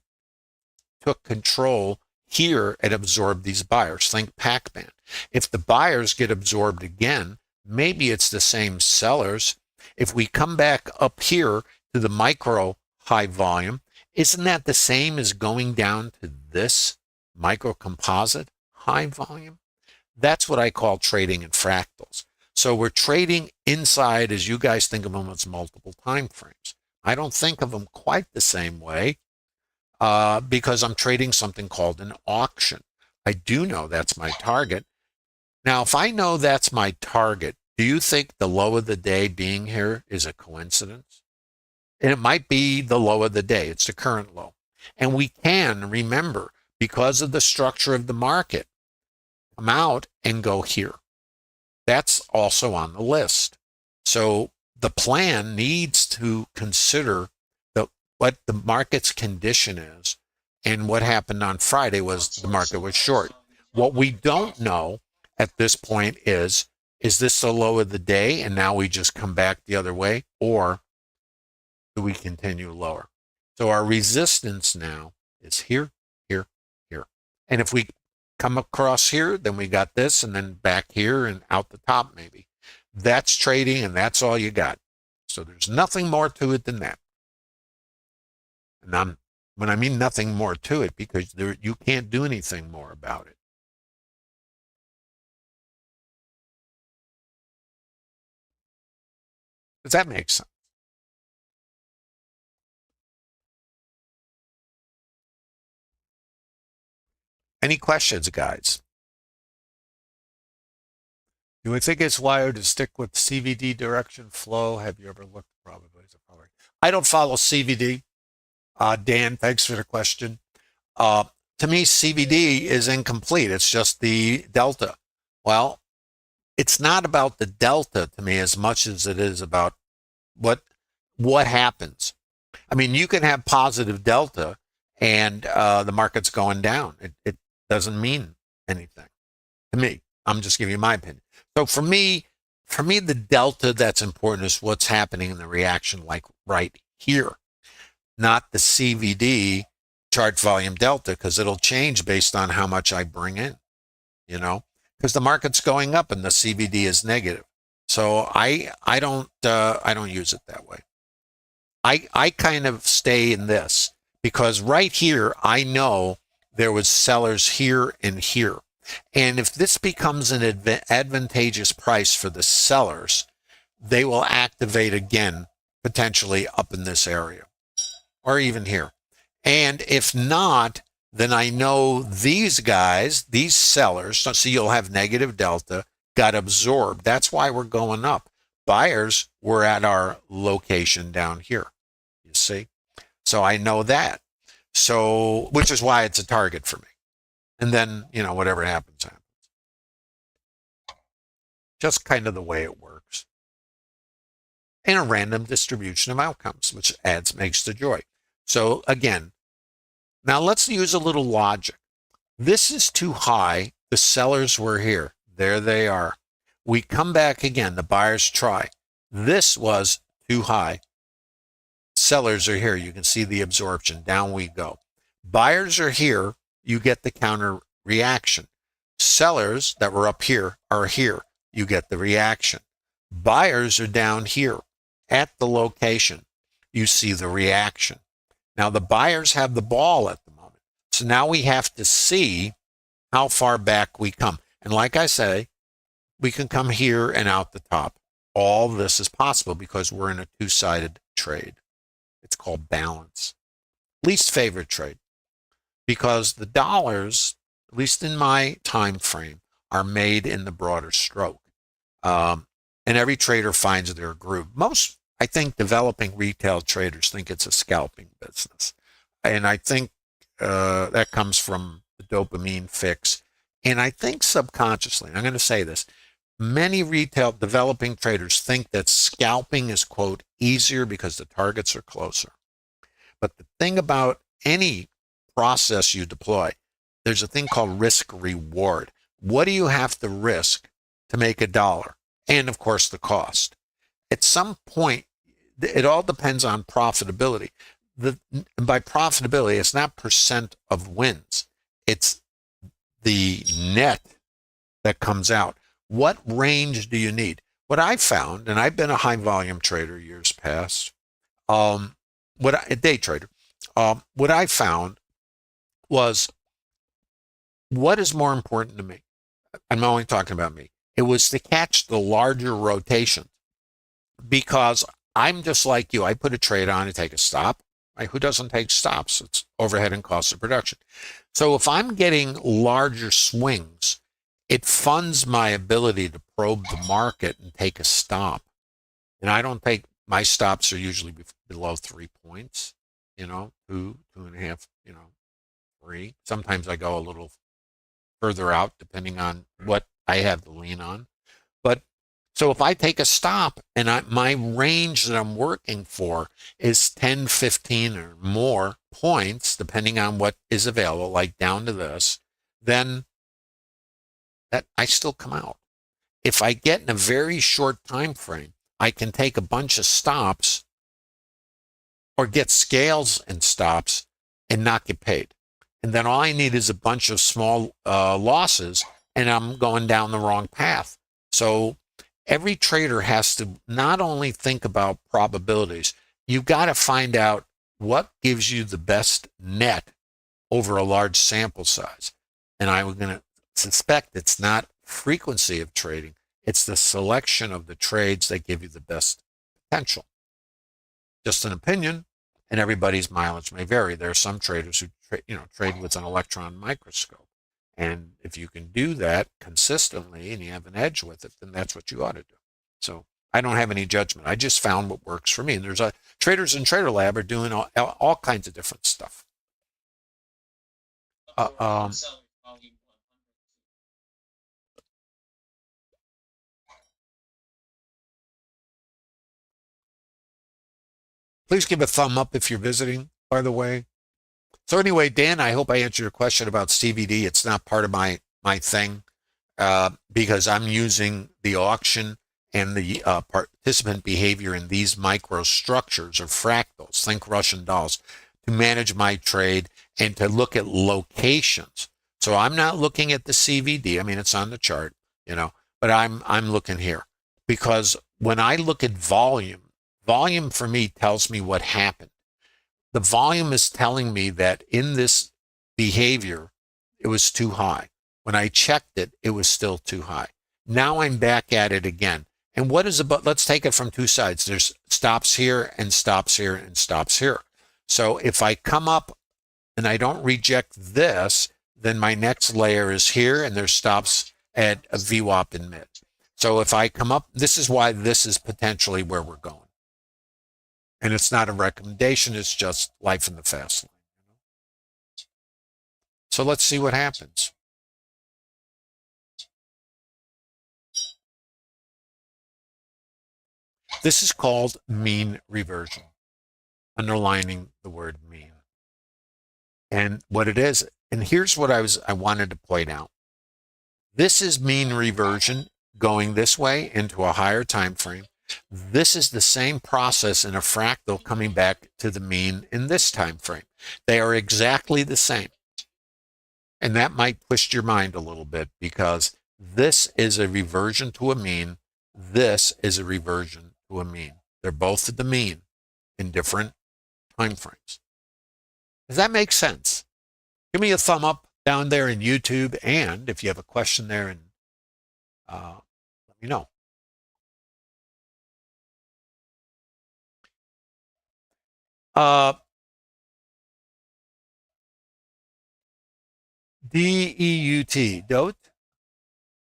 S1: took control here and absorbed these buyers. Think Pac-Man. If the buyers get absorbed again, maybe it's the same sellers. If we come back up here to the micro high volume, isn't that the same as going down to this micro composite high volume? That's what I call trading in fractals. So we're trading inside, as you guys think of them, as multiple time frames. I don't think of them quite the same way because I'm trading something called an auction. I do know that's my target. Now, if I know that's my target, do you think the low of the day being here is a coincidence? And it might be the low of the day. It's the current low. And we can remember, because of the structure of the market, come out and go here. That's also on the list. So the plan needs to consider what the market's condition is. And what happened on Friday was the market was short. What we don't know at this point is this the low of the day and now we just come back the other way, or do we continue lower? So our resistance now is here, here, here. And if we come across here, then we got this, and then back here and out the top maybe. That's trading, and that's all you got. So there's nothing more to it than that. And when I mean nothing more to it, because you can't do anything more about it. Does that make sense? Any questions, guys? Do we think it's wired to stick with CVD direction flow? Have you ever looked? Probably. I don't follow CVD. Dan, thanks for the question. To me, CVD is incomplete. It's just the delta. Well, it's not about the delta to me as much as it is about what happens. I mean, you can have positive delta and the market's going down. It doesn't mean anything to me. I'm just giving you my opinion. So for me, the delta that's important is what's happening in the reaction, like right here, not the CVD chart volume delta, because it'll change based on how much I bring in, because the market's going up and the CVD is negative. So I don't use it that way. I kind of stay in this because right here I know there was sellers here and here. And if this becomes an advantageous price for the sellers, they will activate again, potentially up in this area or even here. And if not, then I know these guys, these sellers, so you'll have negative delta, got absorbed. That's why we're going up. Buyers were at our location down here, you see? So I know that. So, which is why it's a target for me. And then, whatever happens, happens. Just kind of the way it works. And a random distribution of outcomes, which makes the joy. So again, now let's use a little logic. This is too high. The sellers were here. There they are. We come back again. The buyers try. This was too high. Sellers are here. You can see the absorption. Down we go. Buyers are here. You get the counter reaction. Sellers that were up here are here. You get the reaction. Buyers are down here at the location. You see the reaction. Now the buyers have the ball at the moment. So now we have to see how far back we come. And like I say, we can come here and out the top. All this is possible because we're in a two-sided trade. It's called balance. Least favorite trade. Because the dollars, at least in my time frame, are made in the broader stroke. And every trader finds their groove. Most, I think, developing retail traders think it's a scalping business. And I think that comes from the dopamine fix. And I think subconsciously, I'm going to say this, many retail developing traders think that scalping is, quote, easier because the targets are closer. But the thing about any process you deploy, there's a thing called risk reward. What do you have to risk to make $1? And of course the cost. At some point, it all depends on profitability. By profitability, it's not percent of wins. It's the net that comes out. What range do you need? What I found, and I've been a high volume trader years past, a day trader, what I found was, what is more important to me? I'm only talking about me. It was to catch the larger rotation because I'm just like you. I put a trade on and take a stop. Right? Who doesn't take stops? It's overhead and cost of production. So if I'm getting larger swings, it funds my ability to probe the market and take a stop. And I don't take, my stops are usually below 3 points, 2.5, 3. Sometimes I go a little further out depending on what I have to lean on. But so if I take a stop and my range that I'm working for is 10, 15 or more points, depending on what is available, like down to this, then that I still come out. If I get in a very short time frame, I can take a bunch of stops or get scales and stops and not get paid. And then all I need is a bunch of small losses, and I'm going down the wrong path. So every trader has to not only think about probabilities, you've got to find out what gives you the best net over a large sample size. And I'm going to suspect it's not frequency of trading, it's the selection of the trades that give you the best potential. Just an opinion, and everybody's mileage may vary. There are some traders who trade with an electron microscope. And if you can do that consistently and you have an edge with it, then that's what you ought to do. So I don't have any judgment. I just found what works for me. And there's traders in Trader Lab are doing all kinds of different stuff. Please give a thumb up if you're visiting, by the way. So anyway, Dan, I hope I answered your question about CVD. It's not part of my thing because I'm using the auction and the participant behavior in these microstructures or fractals, think Russian dolls, to manage my trade and to look at locations. So I'm not looking at the CVD. I mean, it's on the chart, but I'm looking here. because when I look at volume, volume for me tells me what happened. The volume is telling me that in this behavior, it was too high. When I checked it, it was still too high. Now I'm back at it again. And what is about, let's take it from two sides. There's stops here and stops here and stops here. So if I come up and I don't reject this, then my next layer is here and there's stops at a VWAP in mid. So if I come up, this is why this is potentially where we're going. And it's not a recommendation, it's just life in the fast lane. So let's see what happens. This is called mean reversion, underlining the word mean. And what it is, and here's what I wanted to point out. This is mean reversion going this way into a higher time frame. This is the same process in a fractal coming back to the mean in this time frame. They are exactly the same. And that might twist your mind a little bit because this is a reversion to a mean. This is a reversion to a mean. They're both at the mean in different time frames. Does that make sense? Give me a thumb up down there in YouTube. And if you have a question there, and let me know. DEUT, DOT.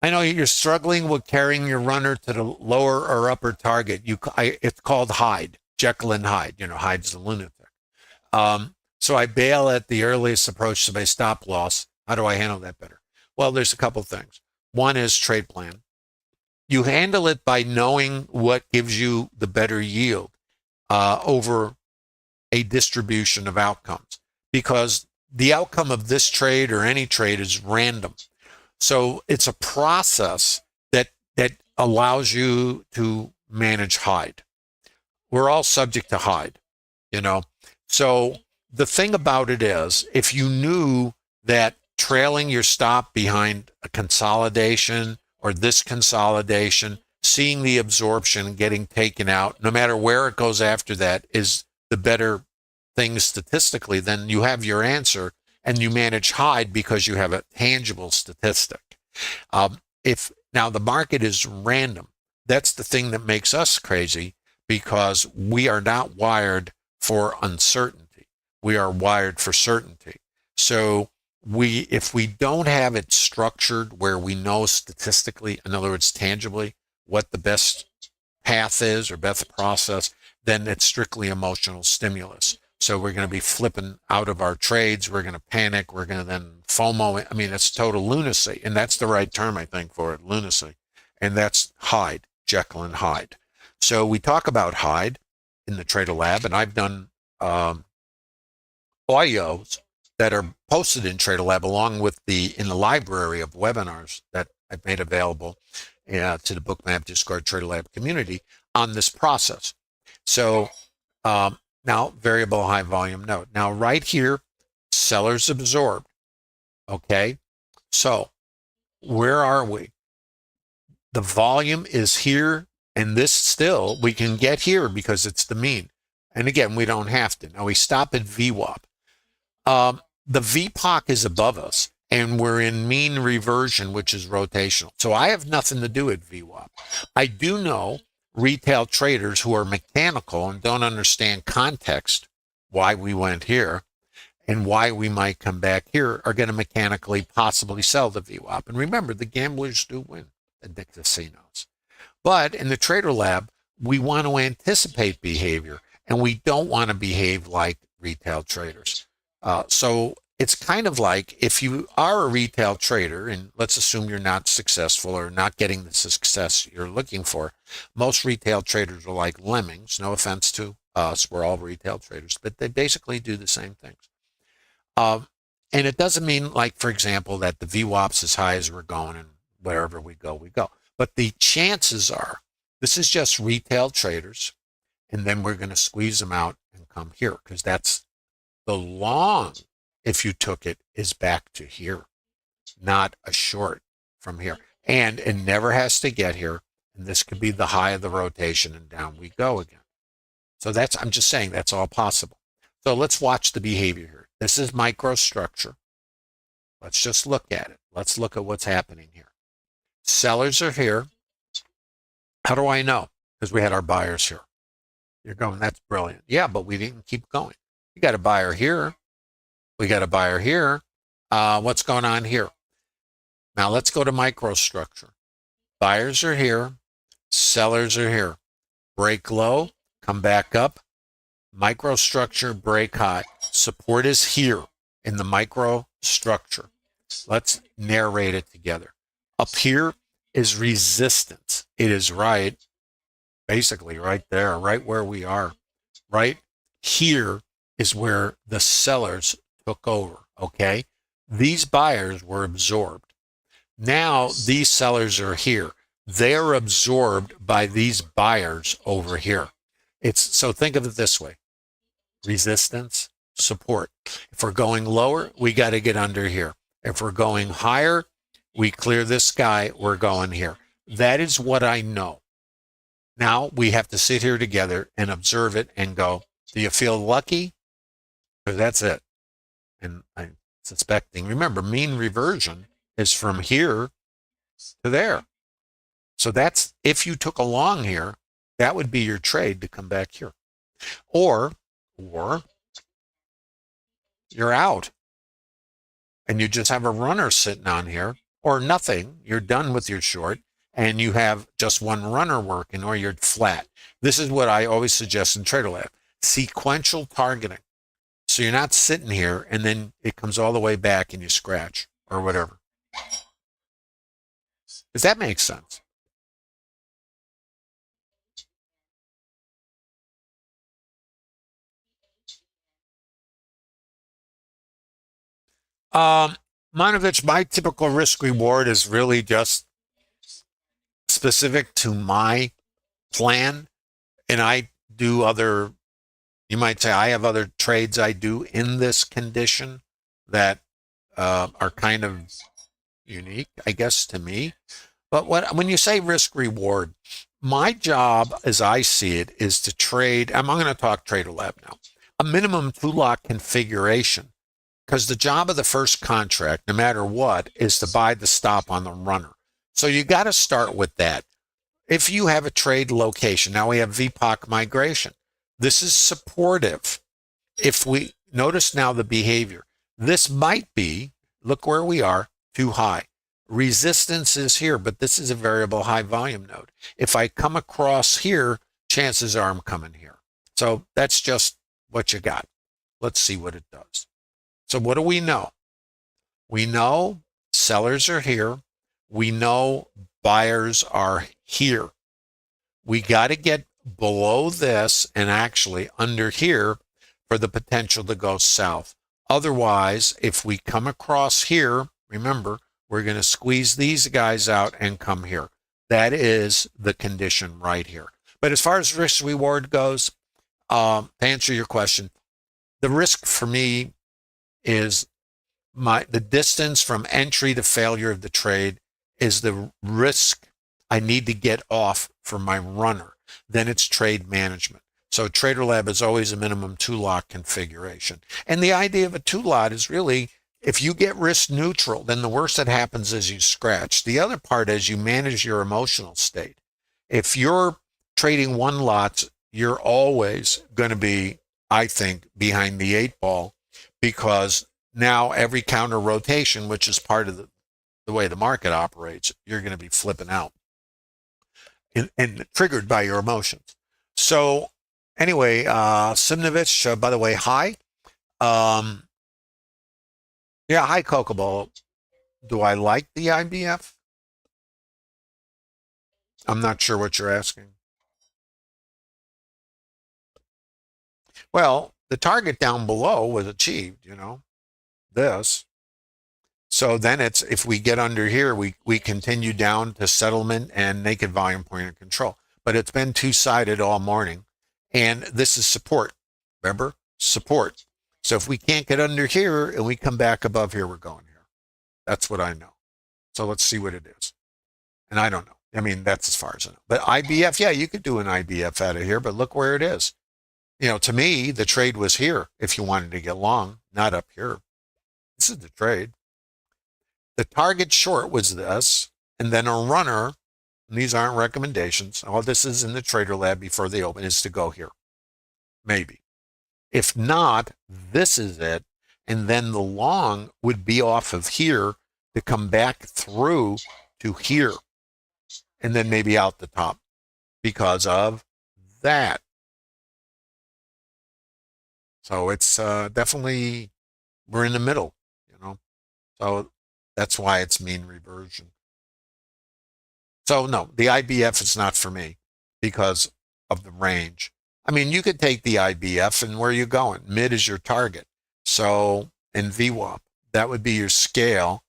S1: I know you're struggling with carrying your runner to the lower or upper target. It's called Hyde, Jekyll and Hyde. You know, Hyde's the lunatic. So I bail at the earliest approach to my stop loss. How do I handle that better? Well, there's a couple things. One is trade plan. You handle it by knowing what gives you the better yield over a distribution of outcomes, because the outcome of this trade or any trade is random. So it's a process that allows you to manage Hyde. We're all subject to Hyde, you know. So the thing about it is, if you knew that trailing your stop behind a consolidation or this consolidation, seeing the absorption getting taken out, no matter where it goes after that, is the better thing statistically, then you have your answer and you manage Hyde because you have a tangible statistic. If now the market is random, that's the thing that makes us crazy, because we are not wired for uncertainty. We are wired for certainty. So if we don't have it structured where we know statistically, in other words, tangibly, what the best path is or best process, then it's strictly emotional stimulus. So we're going to be flipping out of our trades. We're going to panic. We're going to then FOMO. I mean, it's total lunacy. And that's the right term, I think, for it, lunacy. And that's Hyde, Jekyll and Hyde. So we talk about Hyde in the Trader Lab, and I've done audios that are posted in Trader Lab along with in the library of webinars that I've made available to the Bookmap Discord Trader Lab community on this process. So now variable high volume note. Now right here, sellers absorbed. Okay, so where are we? The volume is here, and this still, we can get here because it's the mean. And again, we don't have to. Now we stop at VWAP. The VPOC is above us, and we're in mean reversion, which is rotational. So I have nothing to do with VWAP. I do know retail traders who are mechanical and don't understand context, why we went here and why we might come back here, are going to mechanically possibly sell the VWAP. And remember, the gamblers do win at the casinos. But in the Trader Lab, we want to anticipate behavior, and we don't want to behave like retail traders. So it's kind of like, if you are a retail trader, and let's assume you're not successful or not getting the success you're looking for, most retail traders are like lemmings. No offense to us, we're all retail traders, but they basically do the same things. And it doesn't mean, like, for example, that the VWAP's as high as we're going and wherever we go, we go. But the chances are, this is just retail traders, and then we're going to squeeze them out and come here, because that's the long, if you took it, is back to here, not a short from here. And it never has to get here, And this could be the high of the rotation, and down we go again. So I'm just saying that's all possible. So let's watch the behavior here. This is microstructure. Let's just look at it. Let's look at what's happening here. Sellers are here. How do I know? Because we had our buyers here. You're going, that's brilliant. Yeah, but we didn't keep going. We got a buyer here. We got a buyer here. What's going on here? Now let's go to microstructure. Buyers are here. Sellers are here. Break low, come back up. Microstructure, break high. Support is here in the microstructure. Let's narrate it together. Up here is resistance. It is basically right there, right where we are. Right here is where the sellers took over, okay? These buyers were absorbed. Now these sellers are here. They're absorbed by these buyers over here. So think of it this way. Resistance, support. If we're going lower, we got to get under here. If we're going higher, we clear this guy, we're going here. That is what I know. Now we have to sit here together and observe it and go, do you feel lucky? Because that's it. And I'm suspecting, remember, mean reversion is from here to there. So that's, if you took a long here, that would be your trade to come back here. Or you're out and you just have a runner sitting on here, or nothing. You're done with your short and you have just one runner working, or you're flat. This is what I always suggest in TraderLab. Sequential targeting. So you're not sitting here and then it comes all the way back and you scratch or whatever. Does that make sense? Manovich, my typical risk reward is really just specific to my plan. And I do other, you might say I have other trades I do in this condition that are kind of unique, I guess, to me. But when you say risk reward, my job, as I see it, is to trade. I'm going to talk TraderLab now. A minimum 2-lot configuration, because the job of the first contract, no matter what, is to buy the stop on the runner. So you got to start with that. If you have a trade location, now we have VPOC migration. This is supportive. If we notice now the behavior, this might be, look where we are, too high. Resistance is here, but this is a variable high volume node. If I come across here, chances are I'm coming here. So that's just what you got. Let's see what it does. So what do we know? We know sellers are here. We know buyers are here. We got to get below this and actually under here for the potential to go south. Otherwise, if we come across here, remember, we're going to squeeze these guys out and come here. That is the condition right here. But as far as risk reward goes, to answer your question, the risk for me is the distance from entry to failure of the trade is the risk I need to get off for my runner. Then it's trade management. So TraderLab is always a minimum 2-lot configuration. And the idea of a 2-lot is really, if you get risk neutral, then the worst that happens is you scratch. The other part is you manage your emotional state. If you're trading 1 lots, you're always going to be, I think, behind the 8 ball, because now every counter rotation, which is part of the way the market operates, you're going to be flipping out and triggered by your emotions. So anyway, Simnovich, by the way, hi. Yeah, hi, Kokobo. Do I like the IBF? I'm not sure what you're asking. Well, the target down below was achieved, this. So then it's, if we get under here, we continue down to settlement and naked volume point of control. But it's been two-sided all morning. And this is support. Remember? Support. So if we can't get under here and we come back above here, we're going here. That's what I know. So let's see what it is. And I don't know. I mean, that's as far as I know. But IBF, yeah, you could do an IBF out of here, but look where it is. You know, to me, the trade was here if you wanted to get long, not up here. This is the trade. The target short was this, and then a runner, and these aren't recommendations. All this is in the trader lab before they open is to go here. Maybe. If not, this is it. And then the long would be off of here to come back through to here. And then maybe out the top because of that. So it's definitely, we're in the middle, you know. So that's why it's mean reversion. So no, the IBF is not for me because of the range. I mean, you could take the IBF and where are you going? Mid is your target. So in VWAP, that would be your scale.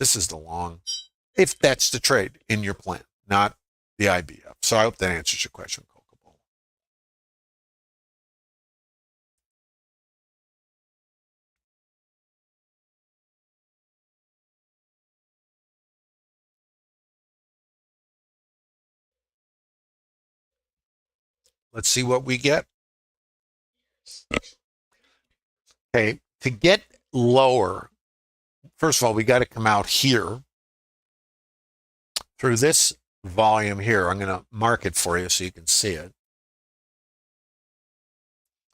S1: This is the long, if that's the trade in your plan, not the IBF. So I hope that answers your question, Coca-Cola. Let's see what we get. Okay, to get lower, first of all, we got to come out here through this volume here. I'm going to mark it for you so you can see it.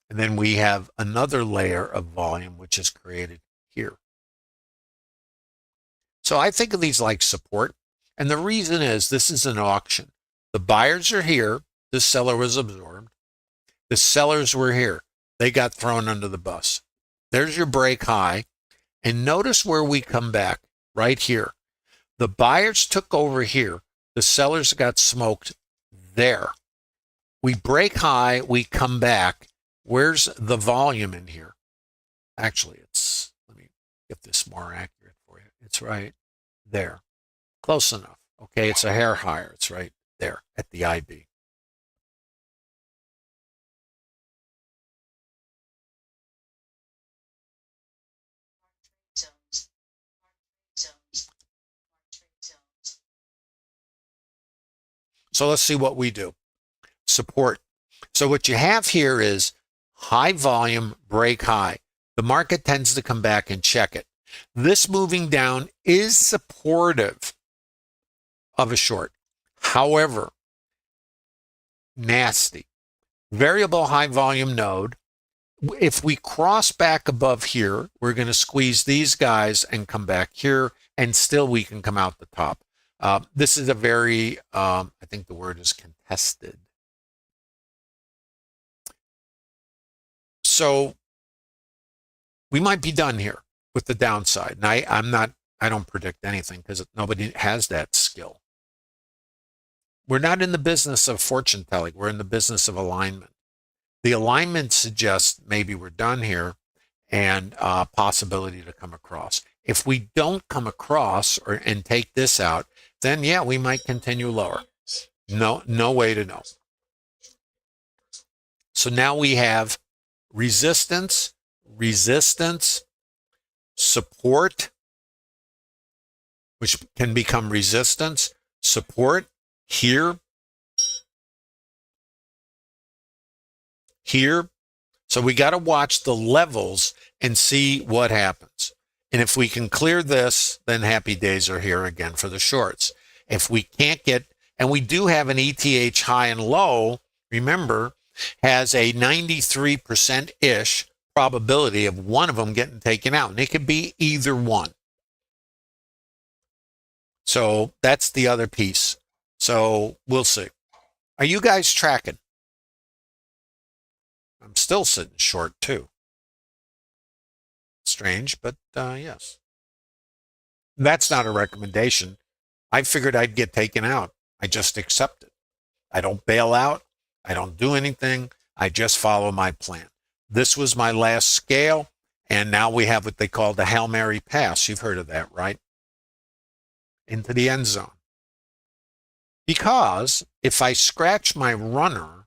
S1: And then we have another layer of volume, which is created here. So I think of these like support. And the reason is this is an auction. The buyers are here. The seller was absorbed. The sellers were here. They got thrown under the bus. There's your break high. And notice where we come back, right here. The buyers took over here. The sellers got smoked there. We break high. We come back. Where's the volume in here? Actually, let me get this more accurate for you. It's right there. Close enough. Okay, it's a hair higher. It's right there at the IB. So let's see what we do. Support. So what you have here is high volume, break high. The market tends to come back and check it. This moving down is supportive of a short. However, nasty. Variable high volume node. If we cross back above here, we're going to squeeze these guys and come back here, and still we can come out the top. This is a very, I think the word is contested. So we might be done here with the downside. And I don't predict anything because nobody has that skill. We're not in the business of fortune telling. We're in the business of alignment. The alignment suggests maybe we're done here and possibility to come across. If we don't come across and take this out, then yeah, we might continue lower. No way to know. So now we have resistance, support, which can become resistance, support here, here. So we got to watch the levels and see what happens. And if we can clear this, then happy days are here again for the shorts. If we can't get, and we do have an ETH high and low, remember, has a 93%-ish probability of one of them getting taken out. And it could be either one. So that's the other piece. So we'll see. Are you guys tracking? I'm still sitting short too. Strange, but yes. That's not a recommendation. I figured I'd get taken out. I just accept it. I don't bail out. I don't do anything. I just follow my plan. This was my last scale, and now we have what they call the Hail Mary pass. You've heard of that, right? Into the end zone. Because if I scratch my runner,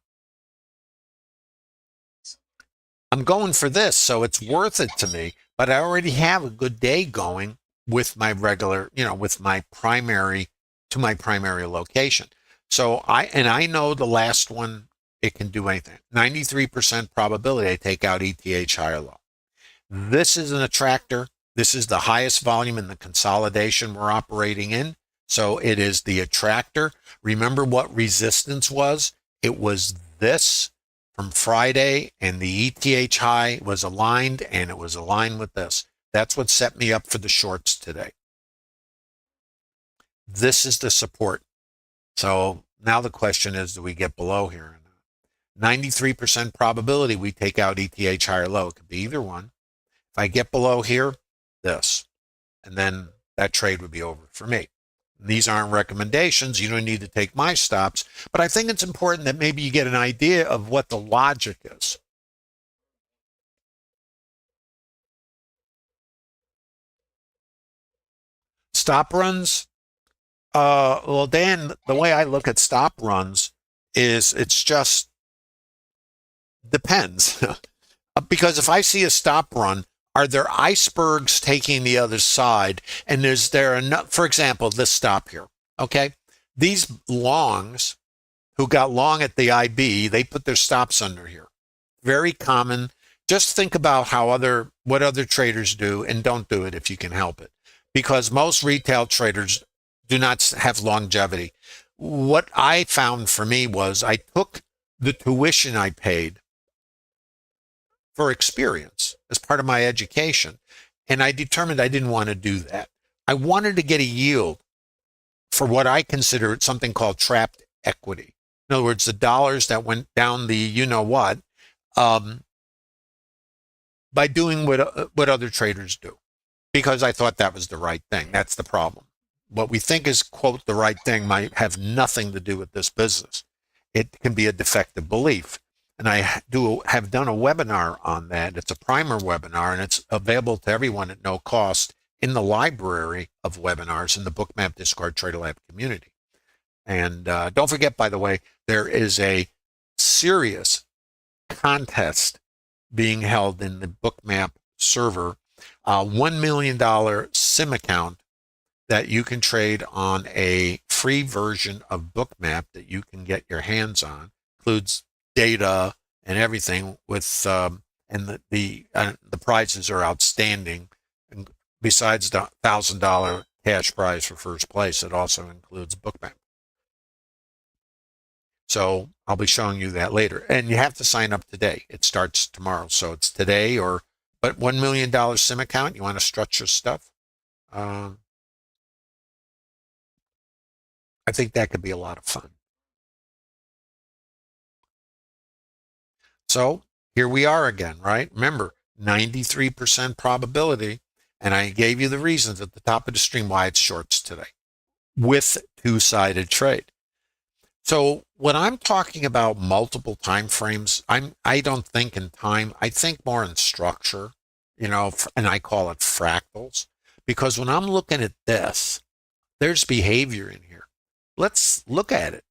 S1: I'm going for this, so it's worth it to me, but I already have a good day going with my regular, with my primary to my primary location. So I know the last one, it can do anything. 93% probability I take out ETH higher low. This is an attractor. This is the highest volume in the consolidation we're operating in. So it is the attractor. Remember what resistance was? It was this from Friday, and the ETH high was aligned, and it was aligned with this. That's what set me up for the shorts today. This is the support. So now the question is, do we get below here? 93% probability we take out ETH higher low. It could be either one. If I get below here, this, and then that trade would be over for me. These aren't recommendations. You don't need to take my stops, but I think it's important that maybe you get an idea of what the logic is. Stop runs. Well, Dan, the way I look at stop runs is it's just depends. Because if I see a stop run, are there icebergs taking the other side? And is there enough, for example, this stop here, okay? These longs who got long at the IB, they put their stops under here. Very common. Just think about what other traders do, and don't do it if you can help it. Because most retail traders do not have longevity. What I found for me was I took the tuition I paid for experience as part of my education, and I determined I didn't want to do that. I wanted to get a yield for what I consider something called trapped equity. In other words, the dollars that went down the you-know-what by doing what other traders do, because I thought that was the right thing. That's the problem. What we think is, quote, the right thing might have nothing to do with this business. It can be a defective belief. And I have done a webinar on that. It's a primer webinar, and it's available to everyone at no cost in the library of webinars in the Bookmap Discord Trader Lab community. And don't forget, by the way, there is a serious contest being held in the Bookmap server, $1 million SIM account that you can trade on a free version of Bookmap that you can get your hands on. Includes data and everything with and the prizes are outstanding. And besides the $1,000 cash prize for first place, it also includes Bookmap. So I'll be showing you that later, and you have to sign up today. It starts tomorrow, so it's today but $1 million SIM account. You want to stretch your stuff? I think that could be a lot of fun. So here we are again, right? Remember, 93% probability, and I gave you the reasons at the top of the stream why it's shorts today with two-sided trade. So when I'm talking about multiple time frames, I don't think in time. I think more in structure, and I call it fractals, because when I'm looking at this, there's behavior in here. Let's look at it.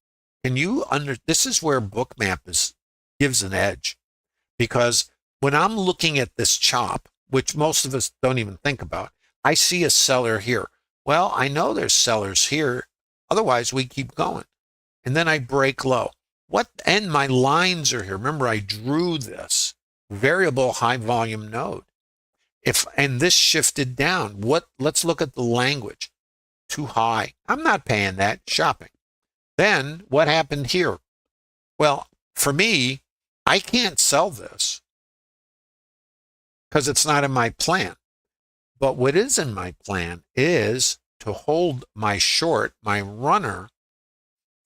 S1: This is where Bookmap gives an edge, because when I'm looking at this chop, which most of us don't even think about, I see a seller here. Well, I know there's sellers here. Otherwise, we keep going. And then I break low. And my lines are here. Remember, I drew this variable high volume node. And this shifted down. Let's look at the language. Too high. I'm not paying that. Shopping. Then what happened here? Well, for me, I can't sell this because it's not in my plan. But what is in my plan is to hold my short, my runner,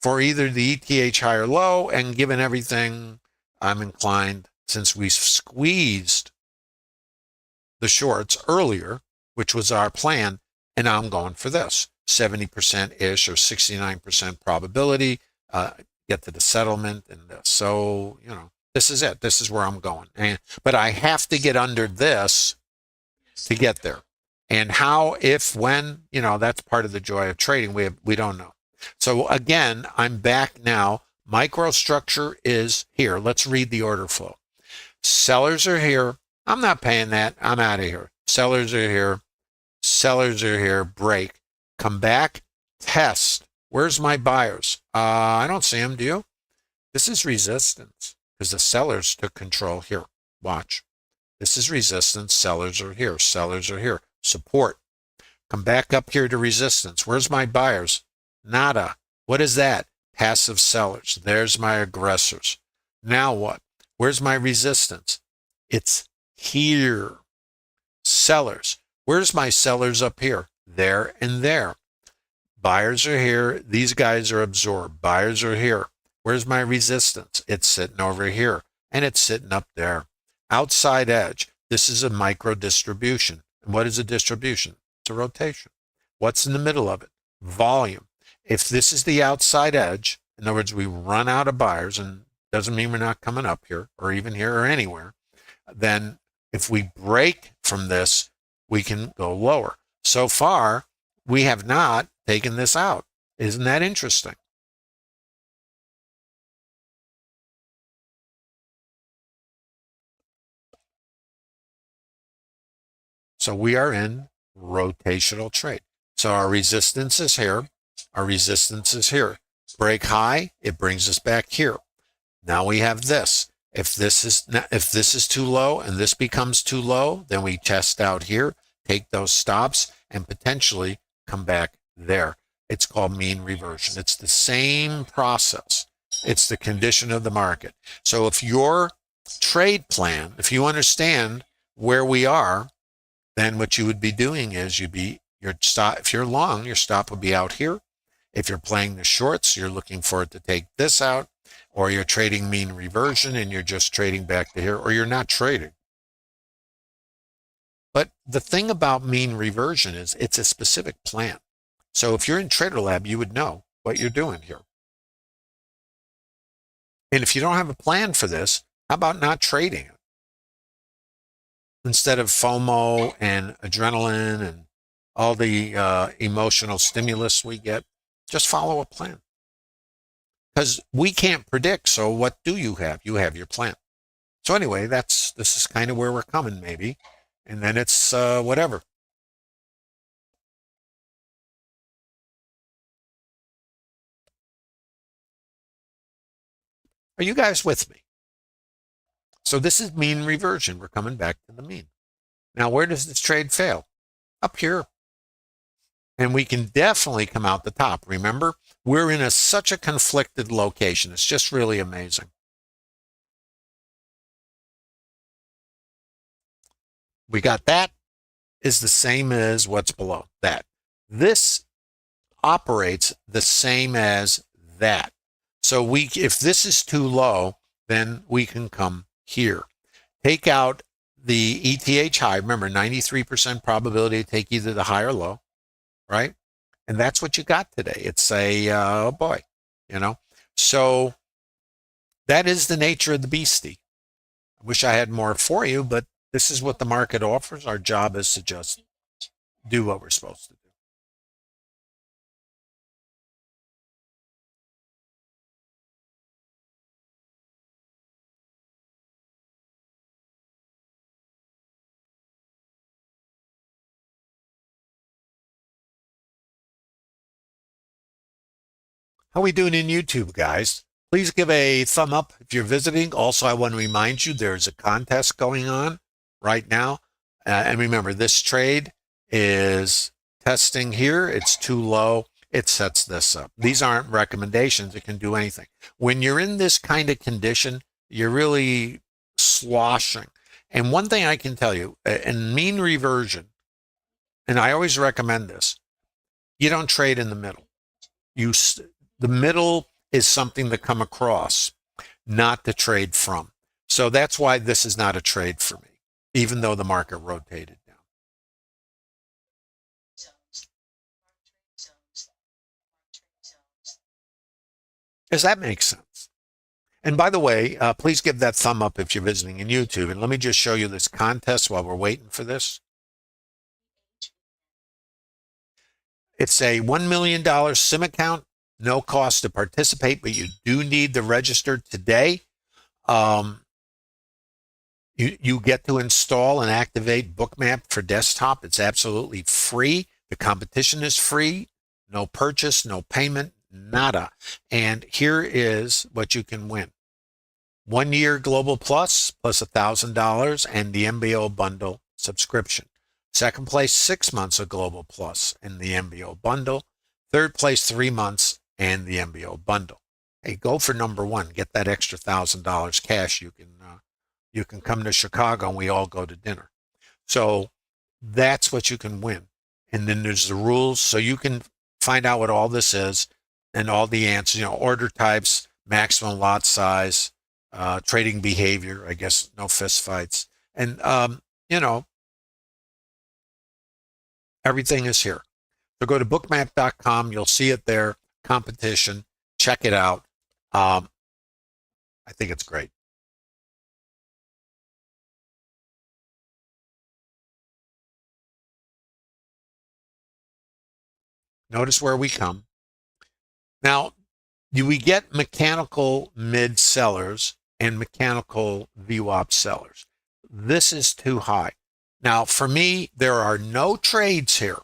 S1: for either the ETH high or low, and given everything, I'm inclined, since we squeezed the shorts earlier, which was our plan, and now I'm going for this, 70%-ish or 69% probability, get to the settlement and this. So, this is it. This is where I'm going. But I have to get under this to get there. And how, if, when, that's part of the joy of trading. We don't know. So again, I'm back now. Microstructure is here. Let's read the order flow. Sellers are here. I'm not paying that. I'm out of here. Sellers are here. sellers are here, break, come back, test. Where's my buyers? I don't see them, do you? This is resistance because the sellers took control here. Watch. This is resistance. Sellers are here. Sellers are here. Support. Come back up here to resistance. Where's my buyers? Nada. What is that? Passive sellers. There's my aggressors. Now what? Where's my resistance? It's here. Sellers. Where's my sellers up here? There and there. Buyers are here. These guys are absorbed. Buyers are here. Where's my resistance? It's sitting over here, and it's sitting up there. Outside edge. This is a micro distribution. And what is a distribution? It's a rotation. What's in the middle of it? Volume. If this is the outside edge, in other words, we run out of buyers, and doesn't mean we're not coming up here, or even here, or anywhere, then if we break from this, we can go lower. So far, we have not taken this out. Isn't that interesting? So we are in rotational trade. So our resistance is here. Our resistance is here. Break high, it brings us back here. Now we have this. If this is too low and this becomes too low, then we test out here, take those stops, and potentially come back there. It's called mean reversion. It's the same process. It's the condition of the market. So if your trade plan, if you understand where we are, then what you would be doing is your stop. If you're long, your stop would be out here. If you're playing the shorts, you're looking for it to take this out, or you're trading mean reversion and you're just trading back to here, or you're not trading. But the thing about mean reversion is it's a specific plan. So if you're in Trader Lab, you would know what you're doing here. And if you don't have a plan for this, how about not trading it? Instead of FOMO and adrenaline and all the emotional stimulus we get, just follow a plan. Because we can't predict, so what do you have? You have your plan. So anyway, this is kind of where we're coming, maybe. And then it's whatever. Are you guys with me? So this is mean reversion. We're coming back to the mean. Now, where does this trade fail? Up here. And we can definitely come out the top. Remember, we're in such a conflicted location. It's just really amazing. We got that is the same as what's below that. This operates the same as that. So if this is too low, then we can come here. Take out the ETH high. Remember, 93% probability to take either the high or low, right? And that's what you got today. It's oh boy, So that is the nature of the beastie. I wish I had more for you, but this is what the market offers. Our job is to just do what we're supposed to do. How we doing in YouTube, guys? Please give a thumb up if you're visiting. Also, I want to remind you there's a contest going on right now. And remember, this trade is testing here. It's too low. It sets this up. These aren't recommendations. It can do anything. When you're in this kind of condition, you're really sloshing. And one thing I can tell you, in mean reversion, and I always recommend this, you don't trade in the middle. The middle is something to come across, not to trade from. So that's why this is not a trade for me, even though the market rotated down. Does that make sense? And by the way, please give that thumb up if you're visiting in YouTube. And let me just show you this contest while we're waiting for this. It's a $1 million SIM account. No cost to participate, but you do need to register today. You get to install and activate Bookmap for desktop. It's absolutely free. The competition is free. No purchase, no payment, nada. And here is what you can win. 1 year Global Plus $1,000 and the MBO bundle subscription. Second place, 6 months of Global Plus and the MBO bundle. Third place, 3 months and the MBO bundle. Hey, go for number one. Get that extra $1,000 cash. You can come to Chicago and we all go to dinner. So that's what you can win. And then there's the rules, so you can find out what all this is and all the answers. Order types, maximum lot size, trading behavior. I guess no fist fights, and everything is here. So go to bookmap.com. You'll see it there. Competition. Check it out. I think it's great. Notice where we come. Now, do we get mechanical mid sellers and mechanical VWAP sellers? This is too high. Now, for me, there are no trades here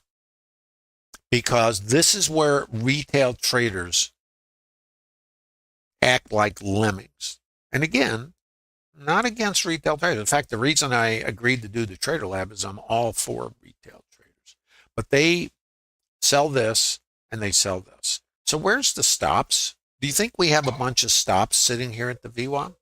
S1: because this is where retail traders act like lemmings. And again, not against retail traders. In fact, the reason I agreed to do the Trader Lab is I'm all for retail traders. But they sell this and they sell this. So where's the stops? Do you think we have a bunch of stops sitting here at the VWAP?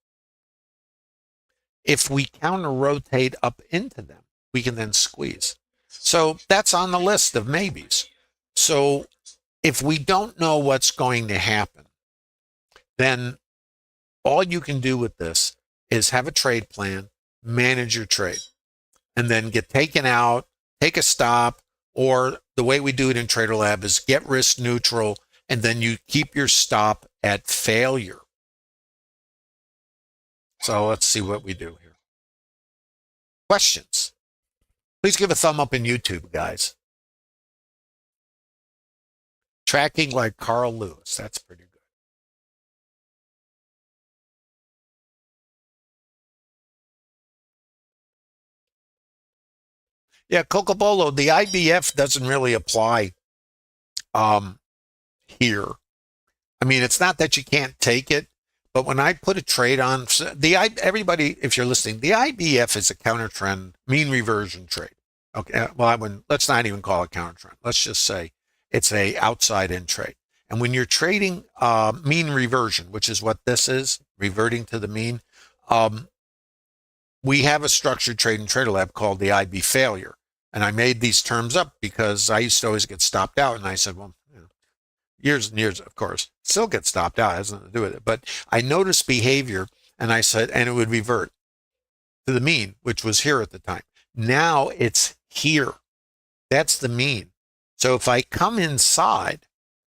S1: If we counter rotate up into them, we can then squeeze. So that's on the list of maybes. So if we don't know what's going to happen, then all you can do with this is have a trade plan, manage your trade, and then get taken out, take a stop, or the way we do it in Trader Lab is get risk neutral, and then you keep your stop at failure. So let's see what we do here. Questions? Please give a thumb up in YouTube, guys. Tracking like Carl Lewis. That's pretty good. Yeah, Cocobolo, the IBF doesn't really apply here. I mean, it's not that you can't take it, but when I put a trade on, everybody, if you're listening, the IBF is a counter trend mean reversion trade. Okay, well, let's not even call it counter trend. Let's just say it's a outside in trade. And when you're trading mean reversion, which is what this is, reverting to the mean, we have a structured trade in Trader Lab called the IB failure. And I made these terms up because I used to always get stopped out. And I said, well, years and years, of course, still get stopped out. It has nothing to do with it. But I noticed behavior and I said, and it would revert to the mean, which was here at the time. Now it's here. That's the mean. So if I come inside,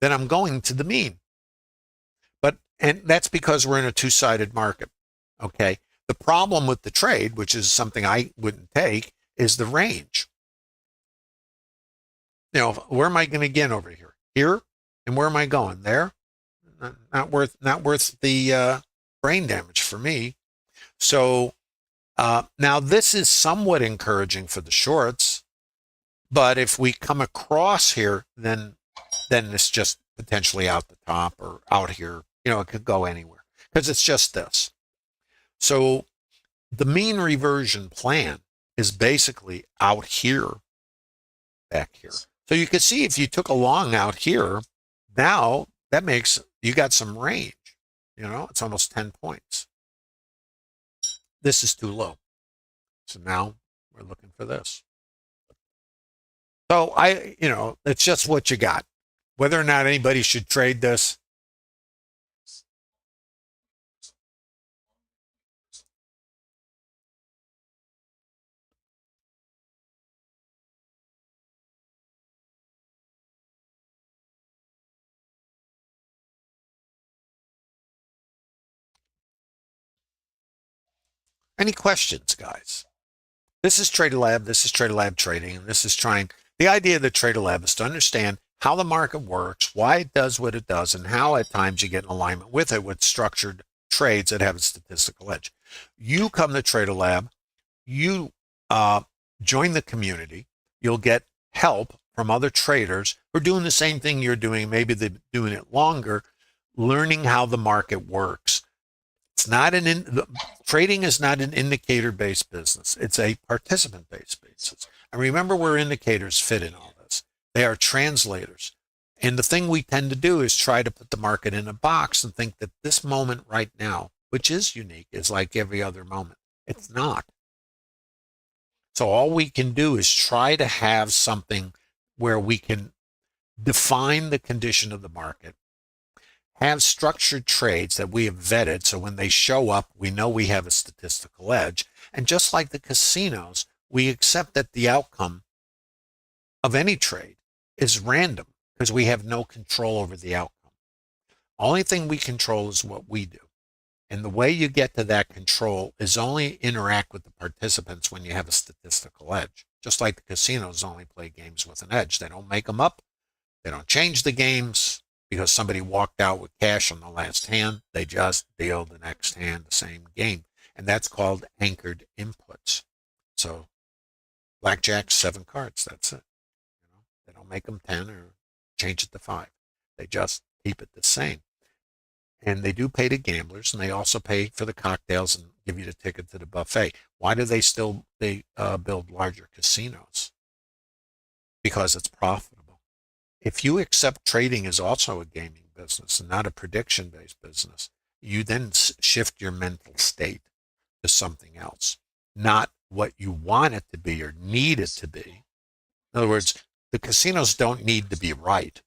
S1: then I'm going to the mean. And that's because we're in a two-sided market. Okay. The problem with the trade, which is something I wouldn't take, is the range. Where am I going to get over here? Here? And where am I going? There? Not worth the brain damage for me. So now this is somewhat encouraging for the shorts, but if we come across here, then it's just potentially out the top or out here. It could go anywhere because it's just this. So the mean reversion plan is basically out here, back here. So you can see if you took a long out here, now that makes, you got some range. It's almost 10 points. This is too low. So now we're looking for this. So it's just what you got. Whether or not anybody should trade this, any questions, guys? This is Trader Lab. This is Trader Lab Trading. And this is the idea of the Trader Lab is to understand how the market works, why it does what it does, and how at times you get in alignment with it with structured trades that have a statistical edge. You come to Trader Lab you join the community, you'll get help from other traders who are doing the same thing you're doing. Maybe they're doing it longer, learning how the market works. It's not trading is not an indicator-based business. It's a participant-based business. And remember where indicators fit in all this. They are translators. And the thing we tend to do is try to put the market in a box and think that this moment right now, which is unique, is like every other moment. It's not. So all we can do is try to have something where we can define the condition of the market, have structured trades that we have vetted, so when they show up, we know we have a statistical edge. And just like the casinos, we accept that the outcome of any trade is random because we have no control over the outcome. Only thing we control is what we do. And the way you get to that control is only interact with the participants when you have a statistical edge. Just like the casinos only play games with an edge. They don't make them up. They don't change the games because somebody walked out with cash on the last hand. They just deal the next hand the same game. And that's called anchored inputs. So blackjack, 7 cards. That's it. They don't make them 10 or change it to 5. They just keep it the same. And they do pay to gamblers, and they also pay for the cocktails and give you the ticket to the buffet. Why do they still build larger casinos? Because it's profitable. If you accept trading is also a gaming business and not a prediction-based business, you then shift your mental state to something else, not what you want it to be or need it to be. In other words, the casinos don't need to be right.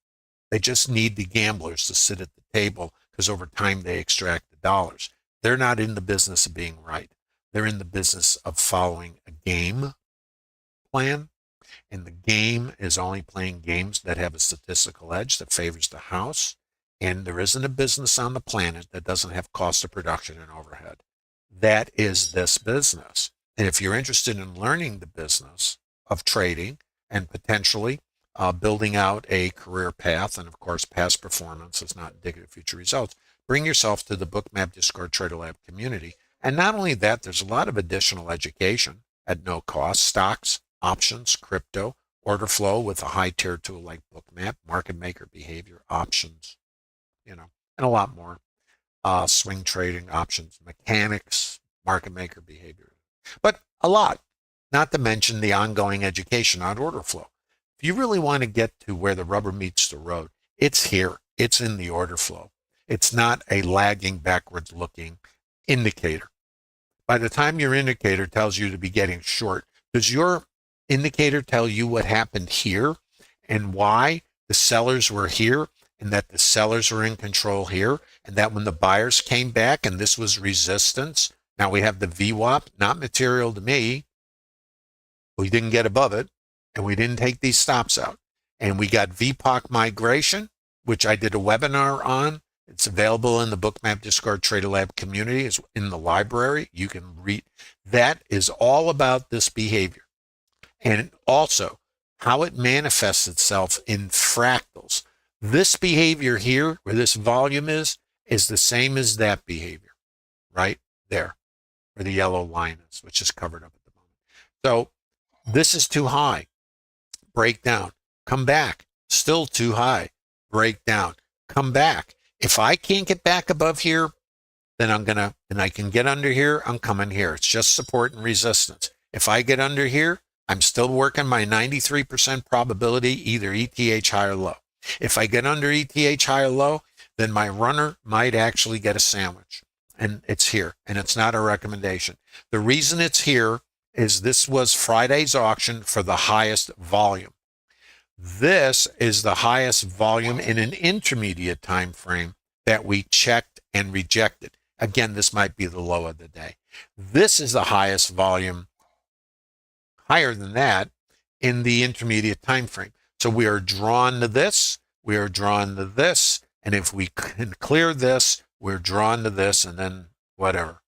S1: They just need the gamblers to sit at the table because over time they extract the dollars. They're not in the business of being right. They're in the business of following a game plan. And the game is only playing games that have a statistical edge that favors the house. And there isn't a business on the planet that doesn't have cost of production and overhead. That is this business. And if you're interested in learning the business of trading and potentially building out a career path, and of course, past performance is not indicative of future results, bring yourself to the Bookmap Discord Trader Lab community. And not only that, there's a lot of additional education at no cost: stocks, options, crypto, order flow with a high tier tool like Bookmap, market maker behavior, options, and a lot more. Swing trading, options, mechanics, market maker behavior, but a lot, not to mention the ongoing education on order flow. If you really want to get to where the rubber meets the road, it's here. It's in the order flow. It's not a lagging, backwards looking indicator. By the time your indicator tells you to be getting short, does your indicator tell you what happened here and why the sellers were here and that the sellers were in control here and that when the buyers came back and this was resistance, now we have the VWAP, not material to me. We didn't get above it. And we didn't take these stops out. And we got VPOC migration, which I did a webinar on. It's available in the Bookmap Discord Trader Lab community. It's in the library. You can read. That is all about this behavior. And also how it manifests itself in fractals. This behavior here, where this volume is the same as that behavior, right there, where the yellow line is, which is covered up at the moment. So this is too high. Break down, come back, still too high, break down, come back. If I can't get back above here, then and I can get under here, I'm coming here. It's just support and resistance. If I get under here, I'm still working my 93% probability, either ETH high or low. If I get under ETH high or low, then my runner might actually get a sandwich. And it's here, and it's not a recommendation. The reason it's here is this was Friday's auction for the highest volume. This is the highest volume in an intermediate time frame that we checked and rejected. Again, this might be the low of the day. This is the highest volume, higher than that, in the intermediate time frame. So we are drawn to this, we are drawn to this, and if we can clear this, we're drawn to this, and then whatever.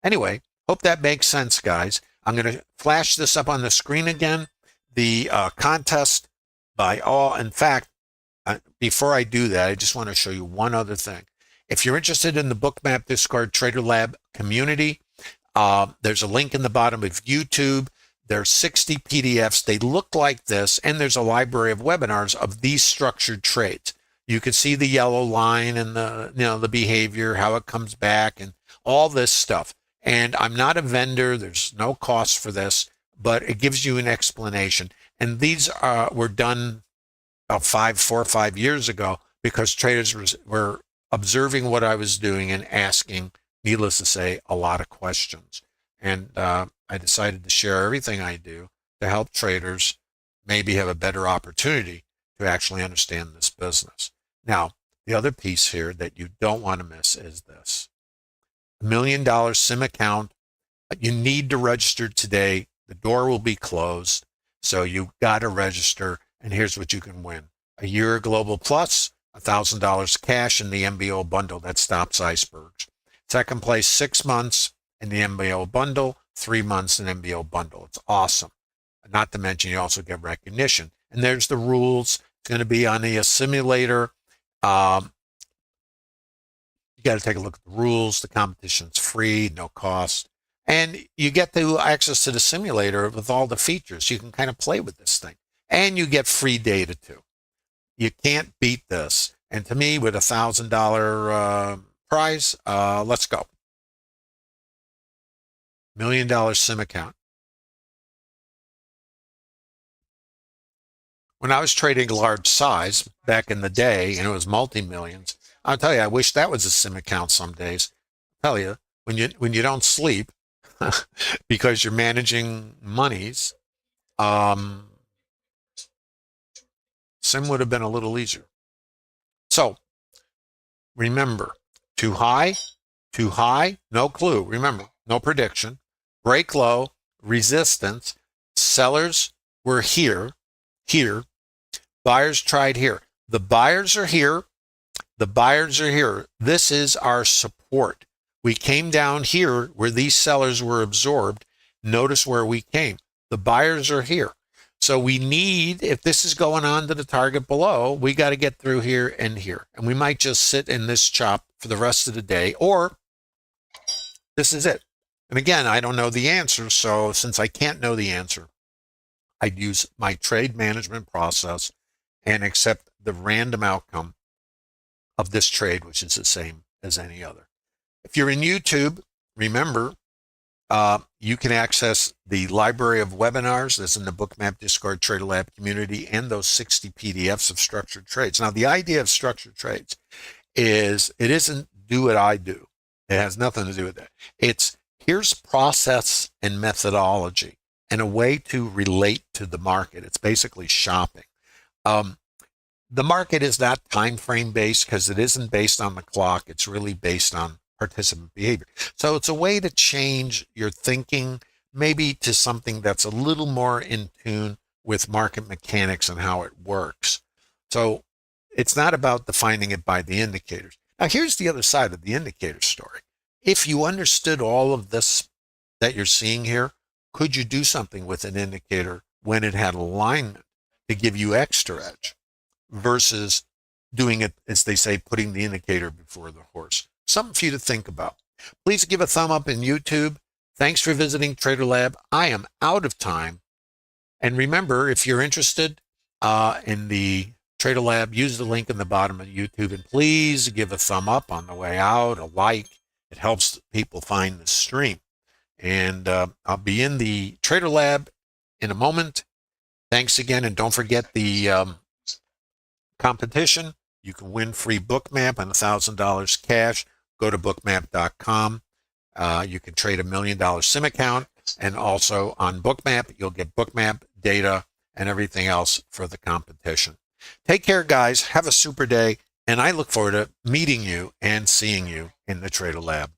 S1: Anyway, hope that makes sense, guys. I'm going to flash this up on the screen again. The contest by all. In fact, before I do that, I just want to show you one other thing. If you're interested in the Bookmap Discord Trader Lab community, There's a link in the bottom of YouTube. There's 60 PDFs. They look like this, and there's a library of webinars of these structured trades. You can see the yellow line and the behavior, how it comes back, and all this stuff. And I'm not a vendor. There's no cost for this, but it gives you an explanation. And these were done about 4 or 5 years ago because traders were observing what I was doing and asking, needless to say, a lot of questions. And I decided to share everything I do to help traders maybe have a better opportunity to actually understand this business. Now, the other piece here that you don't want to miss is this. $1 million SIM account. You need to register today. The door will be closed. So you got to register. And here's what you can win. A year Global Plus, $1,000 cash in the MBO bundle that stops icebergs. Second place, 6 months in the MBO bundle, 3 months in MBO bundle. It's awesome. Not to mention you also get recognition. And there's the rules. It's going to be on the simulator. You got to take a look at the rules. The competition's free, no cost. And you get the access to the simulator with all the features. You can kind of play with this thing. And you get free data too. You can't beat this. And to me, with $1,000 prize, let's go. $1 million SIM account. When I was trading large size back in the day, and it was multi-millions, I'll tell you, I wish that was a SIM account some days. I'll tell you, when you don't sleep because you're managing monies, SIM would have been a little easier. So remember, too high, no clue. Remember, no prediction. Break low, resistance. Sellers were here. Buyers tried here. The buyers are here. The buyers are here. This is our support. We came down here where these sellers were absorbed. Notice where we came. The buyers are here. So we need, if this is going on to the target below, we got to get through here and here. And we might just sit in this chop for the rest of the day, or this is it. And again, I don't know the answer. So since I can't know the answer, I'd use my trade management process and accept the random outcome of this trade, which is the same as any other. If you're in YouTube, remember, you can access the library of webinars that's in the Bookmap Discord Trader Lab community and those 60 PDFs of structured trades. Now, the idea of structured trades is it isn't do what I do. It has nothing to do with that. It's here's process and methodology and a way to relate to the market. It's basically shopping. The market is not time frame based because it isn't based on the clock. It's really based on participant behavior. So it's a way to change your thinking, maybe to something that's a little more in tune with market mechanics and how it works. So it's not about defining it by the indicators. Now, here's the other side of the indicator story. If you understood all of this that you're seeing here, could you do something with an indicator when it had alignment to give you extra edge versus doing it, as they say, putting the indicator before the horse? Something for you to think about. Please give a thumb up in YouTube. Thanks for visiting Trader Lab. I am out of time. And remember, if you're interested in the Trader Lab, use the link in the bottom of YouTube. And please give a thumb up on the way out, a like. It helps people find the stream. And I'll be in the Trader Lab in a moment. Thanks again. And don't forget the competition. You can win free Bookmap and $1,000 cash. Go to bookmap.com. You can trade $1 million SIM account. And also on Bookmap, you'll get Bookmap data and everything else for the competition. Take care, guys. Have a super day. And I look forward to meeting you and seeing you in the Trader Lab.